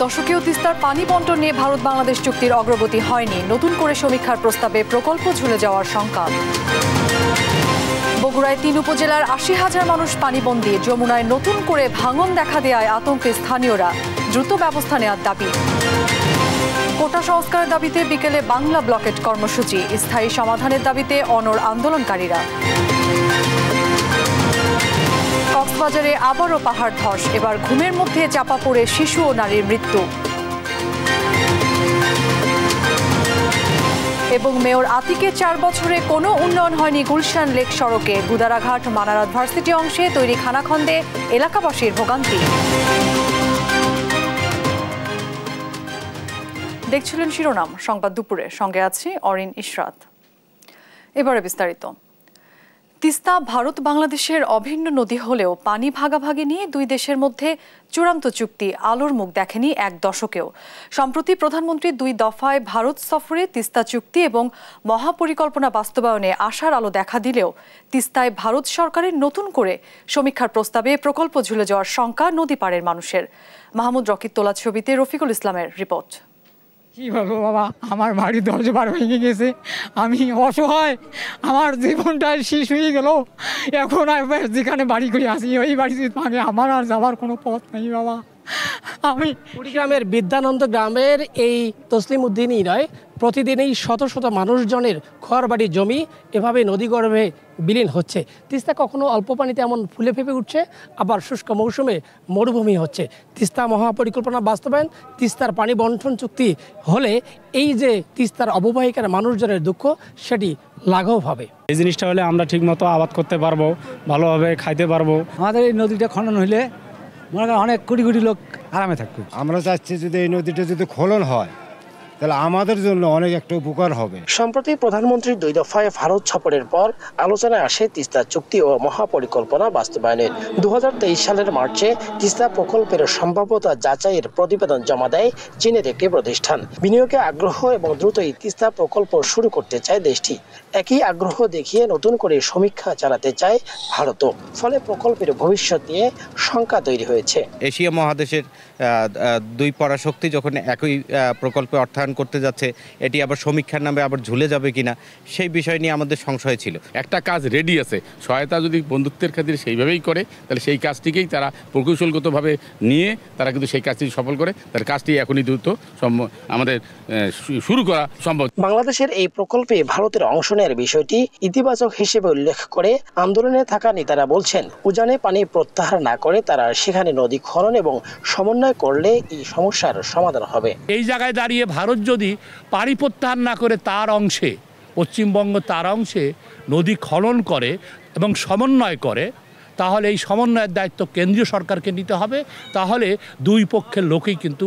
দশকেও তিস্তার পানি বণ্টন নিয়ে ভারত বাংলাদেশ চুক্তির অগ্রগতি হয়নি। নতুন করে সমীক্ষার প্রস্তাবে প্রকল্প ঝুলে যাওয়ার শঙ্কা। বগুড়ায় ৩ উপজেলার ৮০,০০০ মানুষ পানিবন্দী। যমুনায় নতুন করে ভাঙন দেখা দেয়ায় আতঙ্কে স্থানীয়রা। দ্রুত ব্যবস্থা নেওয়ার দাবি। কোটা সংস্কারের দাবিতে বিকেলে বাংলা ব্লকেট কর্মসূচি। স্থায়ী সমাধানের দাবিতে অনড় আন্দোলনকারীরা। কক্সবাজারে আবারও পাহাড় ধস। এবার ঘুমের মধ্যে চাপা পড়ে শিশু ও নারীর মৃত্যু। এবং মেয়র আতিকের ৪ বছরে কোনো উন্নয়ন হয়নি গুলশান লেক সড়কে। গুদারাঘাট মানারাত ভার্সিটি অংশে তৈরি খানাখন্দে এলাকাবাসীর ভোগান্তি। দেখছিলেন শিরোনাম সংবাদ দুপুরে, সঙ্গে আছি অরিন ইশরাত। এবারে বিস্তারিত। তিস্তা ভারত বাংলাদেশের অভিন্ন নদী হলেও পানি ভাগাভাগি নিয়ে দুই দেশের মধ্যে চূড়ান্ত চুক্তি আলোর মুখ দেখেনি এক দশকেও। সম্প্রতি প্রধানমন্ত্রী ২ দফায় ভারত সফরে তিস্তা চুক্তি এবং মহাপরিকল্পনা বাস্তবায়নে আশার আলো দেখা দিলেও তিস্তায় ভারত সরকারের নতুন করে সমীক্ষার প্রস্তাবে প্রকল্প ঝুলে যাওয়ার শঙ্কা নদী পাড়ের মানুষের। মাহমুদ রকির তোলা ছবিতে রফিকুল ইসলামের রিপোর্ট। কি বলবো বাবা, আমার বাড়ি 10 বার ভেঙে গেছে, আমি অসহায়, আমার জীবনটাই শেষ হয়ে গেল। এখন যেখানে বাড়ি করে আসি ওই বাড়িতে আমার আর যাওয়ার কোনো পথ নেই বাবা। আমি কুড়িগ্রামের বিদ্যানন্দ গ্রামের এই তসলিম উদ্দিনই নয়, প্রতিদিনই শত শত মানুষজনের ঘরবাড়ি জমি এভাবে নদীগর্ভে বিলীন হচ্ছে। তিস্তা কখনো অল্প পানিতে এমন ফুলে ফেপে উঠছে, আবার শুষ্ক মৌসুমে মরুভূমি হচ্ছে। তিস্তা মহাপরিকল্পনা বাস্তবায়ন, তিস্তার পানি বণ্টন চুক্তি হলে এই যে তিস্তার অববাহিকার মানুষজনের দুঃখ সেটি লাঘব হবে। এই জিনিসটা হলে আমরা ঠিকমতো আবাদ করতে পারবো, ভালোভাবে খাইতে পারবো। আমাদের এই নদীটা খনন হইলে মনে করেন অনেক কোটি কোটি লোক আরামে থাকবে। আমরা চাচ্ছি যদি এই নদীটা যদি খনন হয় তাহলে আমাদের জন্য অনেক একটা উপকার হবে। সম্প্রতি প্রধানমন্ত্রীর ২ দফায় ভারত সফরের পর আলোচনায় আসে তিস্তা চুক্তি ও মহাপরিকল্পনা বাস্তবায়নের। ২০২৩ সালের মার্চে তিস্তা প্রকল্পের সম্ভাব্যতা যাচাইয়ের প্রতিবেদন জমা দেয় চীনের একটি প্রতিষ্ঠান। বিনিয়োগে আগ্রহ এবং দ্রুতই তিস্তা প্রকল্প শুরু করতে চায় দেশটি। একই আগ্রহ দেখিয়ে নতুন করে সমীক্ষা চালাতে চায় ভারতও। ফলে প্রকল্পের ভবিষ্যৎ নিয়ে শঙ্কা তৈরি হয়েছে। এশিয়া মহাদেশের 2 পরাশক্তি যখন একই প্রকল্পে অর্থায়ন করতে যাচ্ছে, এটি আবার সমীক্ষার নামে আবার ঝুলে যাবে কিনা সেই বিষয় নিয়ে আমাদের সংশয় ছিল। একটা কাজ রেডি আছে, সহায়তা যদি বন্ধুত্বের খাতিরে সেইভাবেই করে তাহলে সেই কাজটিকেই তারা প্রকৌশলগতভাবে নিয়ে তারা কিন্তু সেই কাজটি সফল করে। তার কাজটি এখনই দ্রুত আমাদের শুরু করা সম্ভব। বাংলাদেশের এই প্রকল্পে ভারতের অংশ নেওয়ার বিষয়টি ইতিবাচক হিসেবে উল্লেখ করে আন্দোলনে থাকা নেতারা বলছেন, উজানে পানি প্রত্যাহার না করে তারা সেখানে নদী খনন এবং সমন্বয় করলে এই সমস্যার সমাধান হবে। এই জায়গায় দাঁড়িয়ে ভারত যদি পানি প্রত্যাহার না করে তার অংশে, পশ্চিমবঙ্গ তার অংশে নদী খনন করে এবং সমন্বয় করে, তাহলে এই সমন্বয়ের দায়িত্ব কেন্দ্রীয় সরকারকে নিতে হবে। তাহলে দুই পক্ষের লোকই কিন্তু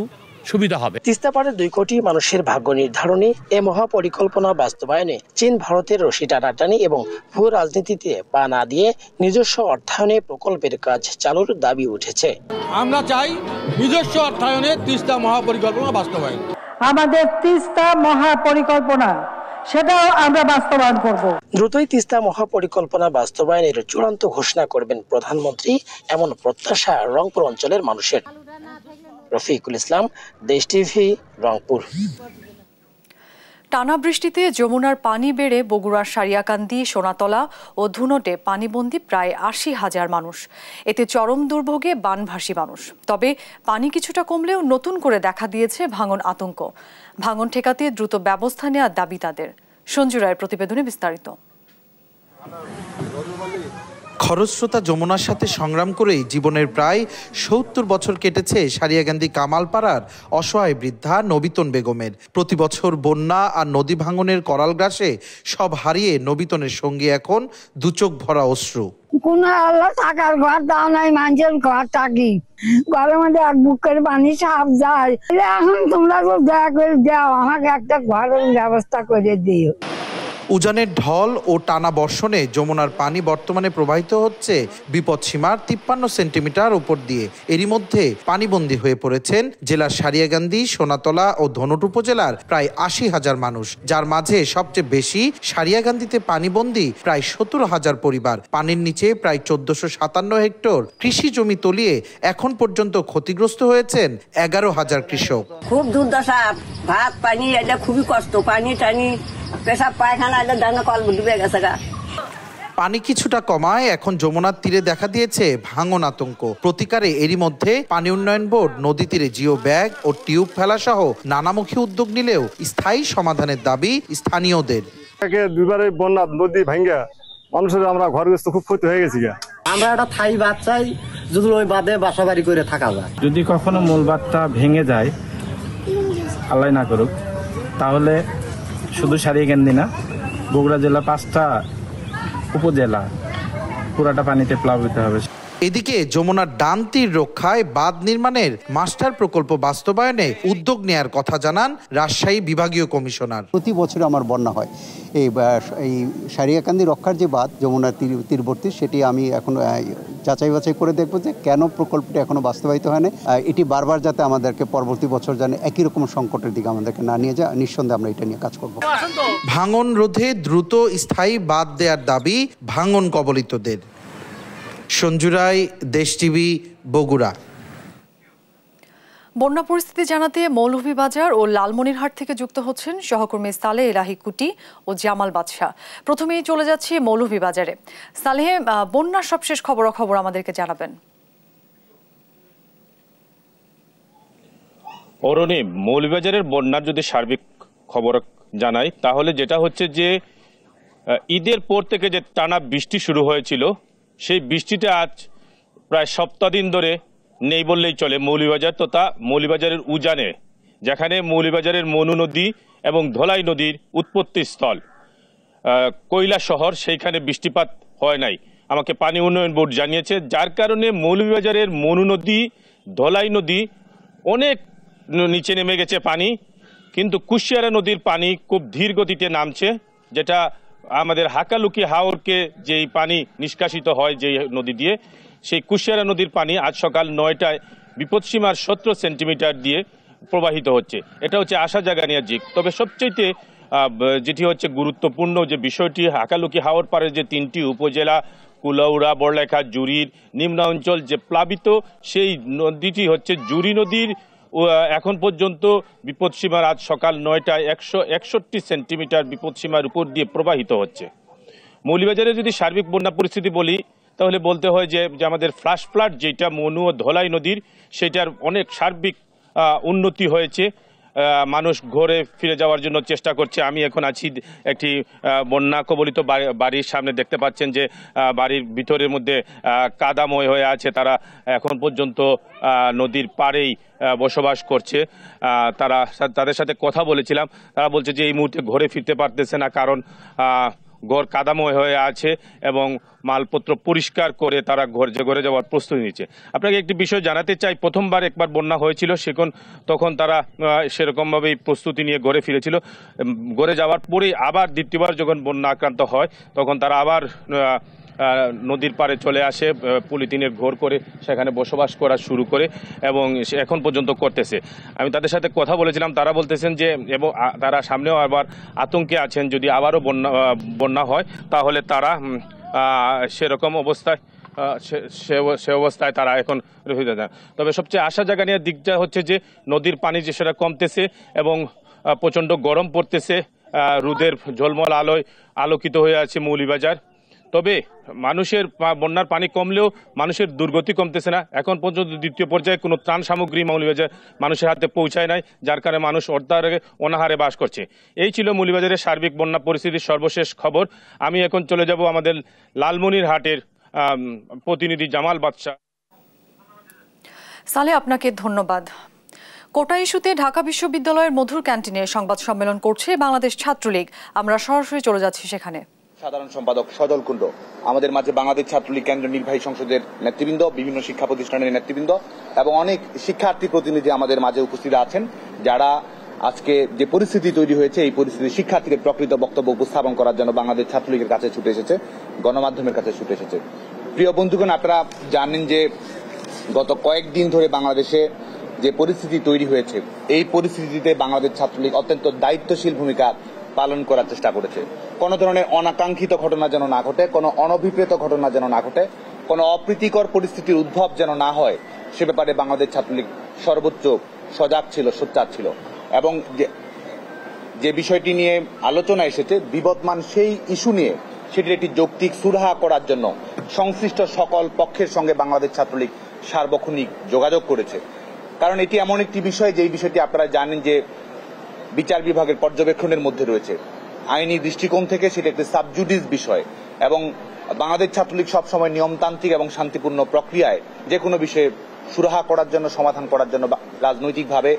সুবিধা হবে। তিস্তা পাড়ের 2 কোটি মানুষের ভাগ্য নির্ধারণী এ মহাপরিকল্পনা বাস্তবায়নে চীন ভারতের রশি টানাটানি এবং ভূ রাজনীতিতে পা না দিয়ে নিজস্ব অর্থায়নে প্রকল্পের কাজ চালুর দাবি উঠেছে। আমরা চাই নিজস্ব অর্থায়নে তিস্তা মহাপরিকল্পনা বাস্তবায়ন। আমাদের তিস্তা মহাপরিকল্পনা সেটাও আমরা বাস্তবায়ন করব। দ্রুতই তিস্তা মহাপরিকল্পনা বাস্তবায়নের চূড়ান্ত ঘোষণা করবেন প্রধানমন্ত্রী, এমন প্রত্যাশা রংপুর অঞ্চলের মানুষের। রফিকুল ইসলাম, দেশ টিভি, রংপুর। টানা বৃষ্টিতে যমুনার পানি বেড়ে বগুড়ার সারিয়াকান্দি, সোনাতলা ও ধুনটে পানিবন্দী প্রায় ৮০,০০০ মানুষ। এতে চরম দুর্ভোগে বানভাসী মানুষ। তবে পানি কিছুটা কমলেও নতুন করে দেখা দিয়েছে ভাঙন আতঙ্ক। ভাঙন ঠেকাতে দ্রুত ব্যবস্থা নেওয়ার দাবি তাদের। সঞ্জু রায়ের প্রতিবেদনে বিস্তারিত। খরস্রোতা যমুনার সাথে সংগ্রাম করেই জীবনের প্রায় ৭০ বছর কেটেছে সারিয়াকান্দি কামালপাড়ার অসহায় বৃদ্ধা নবিতন বেগমের। প্রতি বছর বন্যা আর নদী ভাঙনের করাল গ্রাসে সব হারিয়ে নবিতনের সঙ্গী এখন দুচোখ ভরা অশ্রু। কোন আল্লাহ থাকার ঘর দাও নাই, মানুষের ঘর থাকি, ঘরের মধ্যে এক বুকের পানি সাপ যায়। এখন তোমরা দয়া করে দাও, আমাকে একটা ঘরের ব্যবস্থা করে দিও। উজানের ঢল ও টানা বর্ষণে যমুনার পানি বর্তমানে প্রবাহিত হচ্ছে বিপদসীমার 53 সেন্টিমিটার উপর দিয়ে। এরই মধ্যে পানিবন্দী হয়ে পড়েছেন জেলার সারিয়াকান্দি, সোনাতলা ও ধনুট উপজেলার প্রায় 80,000 মানুষ, যার মাঝে সবচেয়ে বেশি সারিয়াকান্দিতে পানিবন্দী প্রায় 17,000 পরিবার। পানির নিচে প্রায় 1457 হেক্টর কৃষি জমি তলিয়ে এখন পর্যন্ত ক্ষতিগ্রস্ত হয়েছেন 11,000 কৃষক। খুব দুর্দশা, ভাত পানি এটা খুবই কষ্ট, পানি টানি পেশাব পায়খানা এটা দানা কল ডুবে গেছে গা। পানি কিছুটা কমায় এখন যমুনার তীরে দেখা দিয়েছে ভাঙন আতঙ্ক। প্রতিকারে এরই মধ্যে পানি উন্নয়ন বোর্ড নদী তীরে জিও ব্যাগ ও টিউব ফেলা সহ নানামুখী উদ্যোগ নিলেও স্থায়ী সমাধানের দাবি স্থানীয়দের। দুইবারে বন্যা নদী ভাঙ্গা মানুষের আমরা ঘরগ্রস্ত খুব ক্ষতি হয়ে গেছি। আমরা একটা ঠাই বাদ চাই, যদি ওই বাদে বাসা বাড়ি করে থাকা যায়। যদি কখনো মূল বাঁধটা ভেঙে যায়, আল্লাহ না করুক, তাহলে শুধু সারিয়াকান্দি না, বগুড়া জেলা 5টা উপজেলা পুরাটা পানিতে প্লাবিত হবে। এদিকে যমুনার ডান তীর রক্ষায় বাঁধ নির্মাণের মাস্টার প্রকল্প বাস্তবায়নে উদ্যোগ নেয়ার কথা জানান রাজশাহী বিভাগীয় কমিশনার। প্রতি বছর আমার বন্যা হয়, এই সারিয়াকান্দি রক্ষার যে বাঁধ যমুনার তীরবর্তী, সেটি আমি এখন যাচাই বাছাই করে দেখব যে কেন প্রকল্পটি এখনো বাস্তবায়িত হয় না। এটি বারবার যাতে আমাদেরকে পরবর্তী বছর জানে একই রকম সংকটের দিকে আমাদেরকে না নিয়ে যায়, নিঃসন্দেহে আমরা এটা নিয়ে কাজ করব। ভাঙন রোধে দ্রুত স্থায়ী বাঁধ দেওয়ার দাবি ভাঙন কবলিতদের। সঞ্জু রায়, দেশ টিভি, বগুড়া। বন্যা পরিস্থিতি জানাতে মৌলভীবাজার ও লালমনিরহাট থেকে যুক্ত হচ্ছেন সহকর্মী সালেহ এলাহি কুটি ও জামাল বাদশাহ। প্রথমেই চলে যাচ্ছি মৌলভীবাজারে। সালেহ, বন্যার সবশেষ খবরাখবর আমাদেরকে জানাবেন। অরুণী, মৌলভীবাজারের বন্যার যদি সার্বিক খবর জানাই, তাহলে যেটা হচ্ছে যে ঈদের পর থেকে যে টানা বৃষ্টি শুরু হয়েছিল, সেই বৃষ্টিটা আজ প্রায় সপ্তাহ দিন ধরে নেই বললেই চলে মৌলভীবাজার তথা মৌলভীবাজারের উজানে, যেখানে মৌলভীবাজারের মনু নদী এবং ধলাই নদীর উৎপত্তি স্থল কৈলা শহর, সেইখানে বৃষ্টিপাত হয় নাই, আমাকে পানি উন্নয়ন বোর্ড জানিয়েছে। যার কারণে মৌলভীবাজারের মনু নদী, ধলাই নদী অনেক নিচে নেমে গেছে পানি, কিন্তু কুশিয়ারা নদীর পানি খুব ধীর গতিতে নামছে, যেটা আমাদের হাকালুকি হাওরকে যেই পানি নিষ্কাশিত হয় যেই নদী দিয়ে, সেই কুশিয়ারা নদীর পানি আজ সকাল 9টায় বিপদসীমার 17 সেন্টিমিটার দিয়ে প্রবাহিত হচ্ছে। এটা হচ্ছে আশা জাগা নিয়ে দিক। তবে সবচেয়ে যেটি হচ্ছে গুরুত্বপূর্ণ যে বিষয়টি, হাকালুকি হাওর পাড়ের যে 3টি উপজেলা কুলাউড়া, বড়লেখা, জুরির নিম্নাঞ্চল যে প্লাবিত, সেই নদীটি হচ্ছে জুরি নদীর এখন পর্যন্ত বিপদসীমার আজ সকাল 9টায় 161 সেন্টিমিটার বিপদসীমার উপর দিয়ে প্রবাহিত হচ্ছে। মৌলভীবাজারে যদি সার্বিক বন্যা পরিস্থিতি বলি, তাহলে বলতে হয় যে আমাদের ফ্লাশ ফ্লাড যেটা মনু ও ধলাই নদীর, সেটার অনেক সার্বিক উন্নতি হয়েছে। মানুষ ঘরে ফিরে যাওয়ার জন্য চেষ্টা করছে। আমি এখন আছি একটি বন্যা কবলিত বাড়ির সামনে, দেখতে পাচ্ছেন যে বাড়ির ভিতরের মধ্যে কাদাময় হয়ে আছে, তারা এখন পর্যন্ত নদীর পাড়েই বসবাস করছে। তাদের সাথে কথা বলেছিলাম, তারা বলছে যে এই মুহূর্তে ঘরে ফিরতে পারতেছে না, কারণ ঘর কাদাময় হয়ে আছে এবং মালপত্র পরিষ্কার করে তারা ঘরে যাওয়ার প্রস্তুতি নিচ্ছে। আপনাকে একটি বিষয় জানাতে চাই, প্রথমবার একবার বন্যা হয়েছিল, তখন তারা সেরকমভাবেই প্রস্তুতি নিয়ে ঘরে ফিরেছিল। ঘরে যাওয়ার পরেই আবার দ্বিতীয়বার যখন বন্যা আক্রান্ত হয়, তখন তারা আবার নদীর পাড়ে চলে আসে, পলিথিনের ঘর করে সেখানে বসবাস করা শুরু করে এবং এখন পর্যন্ত করতেছে। আমি তাদের সাথে কথা বলেছিলাম, তারা বলতেছেন যে এবং তারা সামনেও আবার আতঙ্কে আছেন, যদি আবারও বন্যা হয় তাহলে তারা সেরকম অবস্থায় সে অবস্থায় তারা এখন রয়ে যায়। তবে সবচেয়ে আশা জায়গা নিয়ে দিকটা হচ্ছে যে নদীর পানি যে সেটা কমতেছে এবং প্রচণ্ড গরম পড়তেছে, রোদের ঝলমল আলোয় আলোকিত হয়ে আছে মৌলভীবাজার। তবে মানুষের বন্যার পানি কমলেও মানুষের দুর্গতি কমতেছে না। এখন পর্যন্ত দ্বিতীয় পর্যায়ে কোনো ত্রাণ সামগ্রী মৌলভীবাজার মানুষের হাতে পৌঁছায় নাই, যার কারণে মানুষ অনাহারে বাস করছে। এই ছিল মৌলভীবাজারের সার্বিক বন্যা পরিস্থিতির সর্বশেষ খবর। আমি এখন চলে যাব আমাদের লালমনিরহাটের প্রতিনিধি জামাল বাদশাহ। সালে, আপনাকে ধন্যবাদ। কোটা ইস্যুতে ঢাকা বিশ্ববিদ্যালয়ের মধুর ক্যান্টিনে সংবাদ সম্মেলন করছে বাংলাদেশ ছাত্রলীগ। আমরা সরাসরি চলে যাচ্ছি সেখানে। সাধারণ সম্পাদক সজল কুণ্ড, আমাদের মাঝে বাংলাদেশ ছাত্রলীগ কেন্দ্রীয় নির্বাহী সংসদের নেতৃবৃন্দ, বিভিন্ন শিক্ষা প্রতিষ্ঠানের নেতৃবৃন্দ এবং অনেক শিক্ষার্থী প্রতিনিধি আমাদের মাঝে উপস্থিত আছেন, যারা আজকে যে পরিস্থিতি তৈরি হয়েছে এই পরিস্থিতি শিক্ষার্থীদের প্রকৃত বক্তব্য উপস্থাপন করার জন্য বাংলাদেশ ছাত্রলীগের কাছে ছুটে এসেছে, গণমাধ্যমের কাছে ছুটে এসেছে। প্রিয় বন্ধুগণ, আপনারা জানেন যে গত কয়েকদিন ধরে বাংলাদেশে যে পরিস্থিতি তৈরি হয়েছে এই পরিস্থিতিতে বাংলাদেশ ছাত্রলীগ অত্যন্ত দায়িত্বশীল ভূমিকা পালন করার চেষ্টা করেছে। কোনো ধরনের অনাকাঙ্ক্ষিত ঘটনা যেন না ঘটে, কোনো অনভিপ্রেত ঘটনা যেন না ঘটে, কোনো অপ্রীতিকর পরিস্থিতির উদ্ভব যেন না হয়, সে ব্যাপারে বাংলাদেশ ছাত্রলীগ সর্বোচ্চ সজাগ ছিল, সোচ্চার ছিল। এবং যে বিষয়টি নিয়ে আলোচনা এসেছে বিবদমান সেই ইস্যু নিয়ে সেটির একটি যৌক্তিক সুরাহা করার জন্য সংশ্লিষ্ট সকল পক্ষের সঙ্গে বাংলাদেশ ছাত্রলীগ সার্বক্ষণিক যোগাযোগ করেছে। কারণ এটি এমন একটি বিষয় যে বিষয়টি আপনারা জানেন যে বিচার বিভাগের পর্যবেক্ষণের মধ্যে রয়েছে। আইনি দৃষ্টিকোণ থেকে সেটি একটি সাবজুডিস বিষয় এবং বাংলাদেশ ছাত্রলীগ সবসময় নিয়মতান্ত্রিক এবং শান্তিপূর্ণ প্রক্রিয়ায় যে কোনো বিষয়ে সুরাহা করার জন্য, সমাধান করার জন্য রাজনৈতিকভাবে,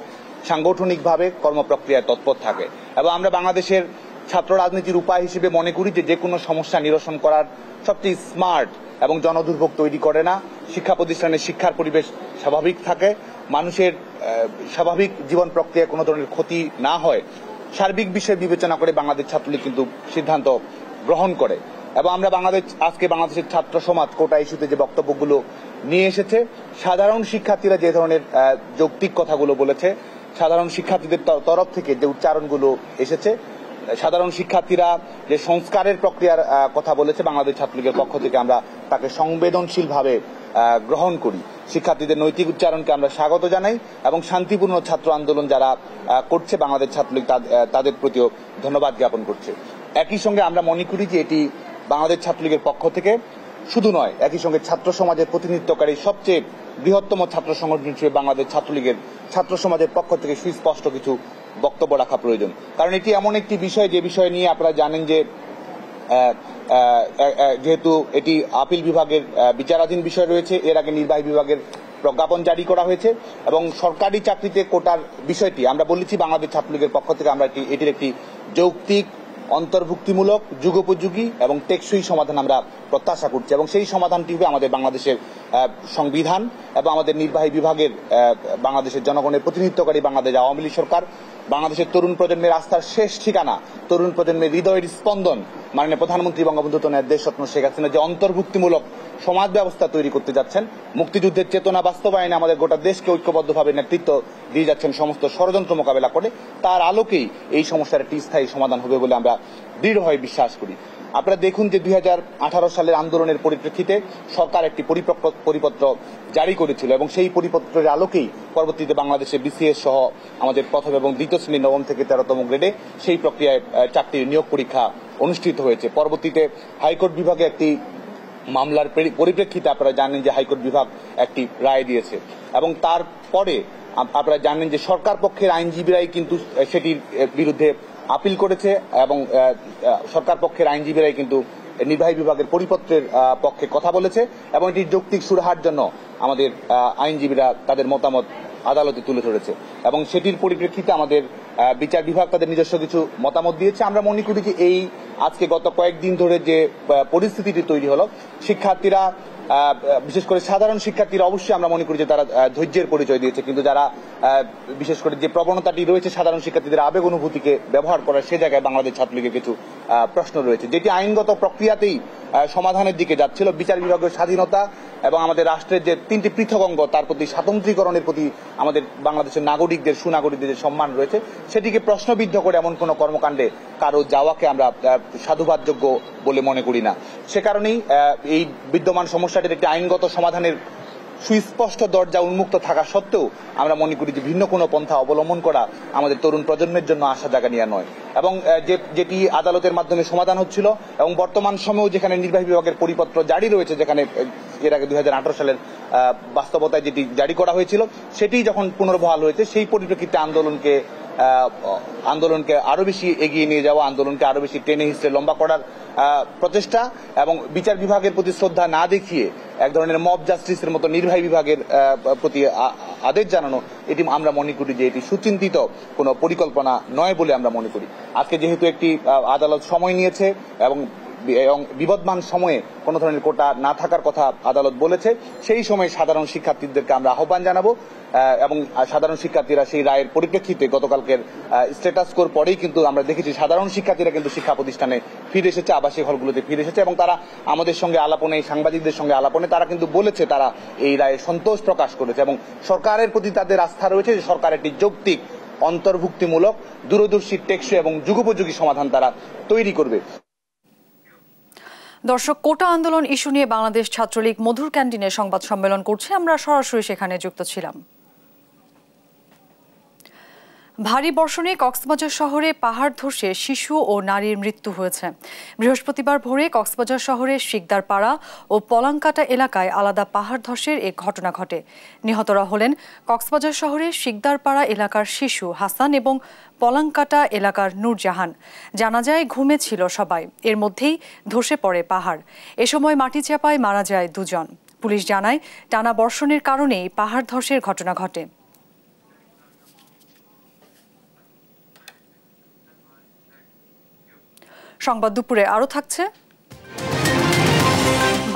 সাংগঠনিকভাবে কর্মপ্রক্রিয়ায় তৎপর থাকে। এবং আমরা বাংলাদেশের ছাত্র রাজনীতির উপায় হিসেবে মনে করি যে কোনো সমস্যা নিরসন করার সবচেয়ে স্মার্ট এবং জনদুর্ভোগ তৈরি করে না, শিক্ষা প্রতিষ্ঠানের শিক্ষার পরিবেশ স্বাভাবিক থাকে, মানুষের স্বাভাবিক জীবন প্রক্রিয়ায় কোনো ধরনের ক্ষতি না হয়, সার্বিক বিষয় বিবেচনা করে বাংলাদেশ ছাত্রলীগ কিন্তু সিদ্ধান্ত গ্রহণ করে। এবং আমরা আজকে বাংলাদেশের ছাত্র সমাজ কোটা ইস্যুতে যে বক্তব্যগুলো নিয়ে এসেছে, সাধারণ শিক্ষার্থীরা যে ধরনের যৌক্তিক কথাগুলো বলেছে, সাধারণ শিক্ষার্থীদের তরফ থেকে যে উচ্চারণগুলো এসেছে, সাধারণ শিক্ষার্থীরা যে সংস্কারের প্রক্রিয়ার কথা বলেছে, বাংলাদেশ ছাত্রলীগের পক্ষ থেকে আমরা তাকে সংবেদনশীলভাবে গ্রহণ করি। শিক্ষার্থীদের নৈতিক উচ্চারণকে আমরা স্বাগত জানাই এবং শান্তিপূর্ণ ছাত্র আন্দোলন যারা করছে বাংলাদেশ ছাত্রলীগ তাদের প্রতিও ধন্যবাদ জ্ঞাপন করছে। একই সঙ্গে আমরা মনে করি যে এটি বাংলাদেশ ছাত্রলীগের পক্ষ থেকে শুধু নয়, একই সঙ্গে ছাত্র সমাজের প্রতিনিধিত্বকারী সবচেয়ে বৃহত্তম ছাত্র সংগঠন হিসেবে বাংলাদেশ ছাত্রলীগের ছাত্র সমাজের পক্ষ থেকে সুস্পষ্ট কিছু বক্তব্য রাখা প্রয়োজন। কারণ এটি এমন একটি বিষয় যে বিষয় নিয়ে আপনারা জানেন যে যেহেতু এটি আপিল বিভাগের বিচারাধীন বিষয় রয়েছে, এর আগে নির্বাহী বিভাগের প্রজ্ঞাপন জারি করা হয়েছে এবং সরকারি চাকরিতে কোটার বিষয়টি আমরা বলেছি বাংলাদেশ ছাত্রলীগের পক্ষ থেকে আমরা এটির একটি যৌক্তিক, অন্তর্ভুক্তিমূলক, যুগোপযোগী এবং টেকসই সমাধান আমরা প্রত্যাশা করছি এবং সেই সমাধানটি হবে আমাদের বাংলাদেশের সংবিধান এবং আমাদের নির্বাহী বিভাগের বাংলাদেশের জনগণের প্রতিনিধিত্বকারী বাংলাদেশ আওয়ামী লীগ সরকার, বাংলাদেশের তরুণ প্রজন্মের আস্থার শেষ ঠিকানা, তরুণ প্রজন্মের হৃদয়ের স্পন্দন মাননীয় প্রধানমন্ত্রী বঙ্গবন্ধু দেশরত্ন শেখ হাসিনা যে অন্তর্ভুক্তিমূলক সমাজ ব্যবস্থা তৈরি করতে যাচ্ছেন, মুক্তিযুদ্ধের চেতনা বাস্তবায়নে আমাদের গোটা দেশকে ঐক্যবদ্ধভাবে নেতৃত্ব দিয়ে যাচ্ছেন সমস্ত ষড়যন্ত্র মোকাবেলা করে, তার আলোকেই এই সমস্যার একটি স্থায়ী সমাধান হবে বলে আমরা দৃঢ়ভাবে বিশ্বাস করি। আপনারা দেখুন যে 2018 সালের আন্দোলনের পরিপ্রেক্ষিতে সরকার একটি পরিপত্র জারি করেছিল এবং সেই পরিপত্রের আলোকেই পরবর্তীতে বাংলাদেশে বিসিএস সহ আমাদের প্রথম এবং দ্বিতীয় শ্রেণী 9ম থেকে 13তম গ্রেডে সেই প্রক্রিয়ায় চাকরির নিয়োগ পরীক্ষা অনুষ্ঠিত হয়েছে। পরবর্তীতে হাইকোর্ট বিভাগে একটি মামলার পরিপ্রেক্ষিতে আপনারা জানেন যে হাইকোর্ট বিভাগ একটি রায় দিয়েছে এবং তারপরে আপনারা জানেন যে সরকার পক্ষের আইনজীবীরাই কিন্তু সেটির বিরুদ্ধে আপিল করেছে এবং সরকার পক্ষের আইনজীবীরাই কিন্তু নির্বাহী বিভাগের পরিপত্রের পক্ষে কথা বলেছে এবং এটির যৌক্তিক সুরাহার জন্য আমাদের আইনজীবীরা তাদের মতামত আদালতে তুলে ধরেছে এবং সেটির পরিপ্রেক্ষিতে আমাদের বিচার বিভাগ তাদের নিজস্ব কিছু মতামত দিয়েছে। আমরা মনে করি যে এই আজকে গত কয়েকদিন ধরে যে পরিস্থিতিটি তৈরি হলো, শিক্ষার্থীরা বিশেষ করে সাধারণ শিক্ষার্থীরা অবশ্যই আমরা মনে করি যে তারা ধৈর্যের পরিচয় দিয়েছে, কিন্তু যারা বিশেষ করে যে প্রবণতাটি রয়েছে সাধারণ শিক্ষার্থীদের আবেগ অনুভূতিকে ব্যবহার করার, সে জায়গায় বাংলাদেশ ছাত্রলীগের কিছু প্রশ্ন রয়েছে যেটি আইনগত প্রক্রিয়াতেই সমাধানের দিকে যাচ্ছিল। বিচার বিভাগের স্বাধীনতা এবং আমাদের রাষ্ট্রের যে 3টি পৃথক অঙ্গ তার প্রতি স্বাতন্ত্রীকরণের প্রতি আমাদের বাংলাদেশের নাগরিকদের, সুনাগরিকদের যে সম্মান রয়েছে সেটিকে প্রশ্নবিদ্ধ করে এমন কোনো কর্মকাণ্ডে কারো যাওয়াকে আমরা সাধুবাদযোগ্য বলে মনে করি না। সে কারণেই এই বিদ্যমান সমস্যাটির একটি আইনগত সমাধানের সুস্পষ্ট দরজা উন্মুক্ত থাকা সত্ত্বেও আমরা মনে করি যে ভিন্ন কোনো পন্থা অবলম্বন করা আমাদের তরুণ প্রজন্মের জন্য আশা জাগা নেওয়া নয় এবং যেটি আদালতের মাধ্যমে সমাধান হচ্ছিল এবং বর্তমান সময়েও যেখানে নির্বাহী বিভাগের পরিপত্র জারি রয়েছে, যেখানে এর আগে 2018 সালের বাস্তবতায় যেটি জারি করা হয়েছিল সেটি যখন পুনর্বহাল হয়েছে, সেই পরিপ্রেক্ষিতে আন্দোলনকে আরো বেশি এগিয়ে নিয়ে যাওয়া, আন্দোলনকে আরো বেশি টেনে হিসেবে লম্বা করার প্রচেষ্টা এবং বিচার বিভাগের প্রতি শ্রদ্ধা না দেখিয়ে এক ধরনের মব জাস্টিসের মতো নির্বাহী বিভাগের প্রতি আদেশ জানানো, এটি আমরা মনে করি যে এটি সুচিন্তিত কোনো পরিকল্পনা নয় বলে আমরা মনে করি। আজকে যেহেতু একটি আদালত সময় নিয়েছে এবং বিবদমান সময়ে কোনো ধরনের কোটা না থাকার কথা আদালত বলেছে। সেই সময় সাধারণ শিক্ষার্থীদেরকে আমরা আহ্বান জানাবো এবং সাধারণ শিক্ষার্থীরা সেই রায়ের পরিপ্রেক্ষিতে গতকালকের স্ট্যাটাস স্কোর পরেই কিন্তু আমরা দেখেছি সাধারণ শিক্ষার্থীরা কিন্তু শিক্ষা প্রতিষ্ঠানে ফিরে এসেছে, আবাসিক হলগুলোতে ফিরে এসেছে এবং তারা আমাদের সঙ্গে আলাপনে, সাংবাদিকদের সঙ্গে আলাপনে তারা কিন্তু বলেছে তারা এই রায়ে সন্তোষ প্রকাশ করেছে এবং সরকারের প্রতি তাদের আস্থা রয়েছে যে সরকার একটি যৌক্তিক, অন্তর্ভুক্তিমূলক, দূরদর্শী, টেকসই এবং যুগোপযোগী সমাধান তারা তৈরি করবে। দর্শক, কোটা আন্দোলন ইস্যু নিয়ে বাংলাদেশ ছাত্রলীগ মধুর ক্যান্টিনে সংবাদ সম্মেলন করছে, আমরা সরাসরি সেখানে যুক্ত ছিলাম। ভারী বর্ষণে কক্সবাজার শহরে পাহাড় ধসে শিশু ও নারীর মৃত্যু হয়েছে। বৃহস্পতিবার ভোরে কক্সবাজার শহরের শিকদারপাড়া ও পলাংকাটা এলাকায় আলাদা পাহাড় ধসের এক ঘটনা ঘটে। নিহতরা হলেন কক্সবাজার শহরের শিকদারপাড়া এলাকার শিশু হাসান এবং পলাংকাটা এলাকার নূরজাহান। জানা যায় ঘুমে ছিল সবাই, এর মধ্যেই ধসে পড়ে পাহাড়। এ সময় মাটি চাপায় মারা যায় দুজন। পুলিশ জানায় টানা বর্ষণের কারণেই পাহাড় ধসের ঘটনা ঘটে। সংবাদ দুপুরে আরো থাকছে।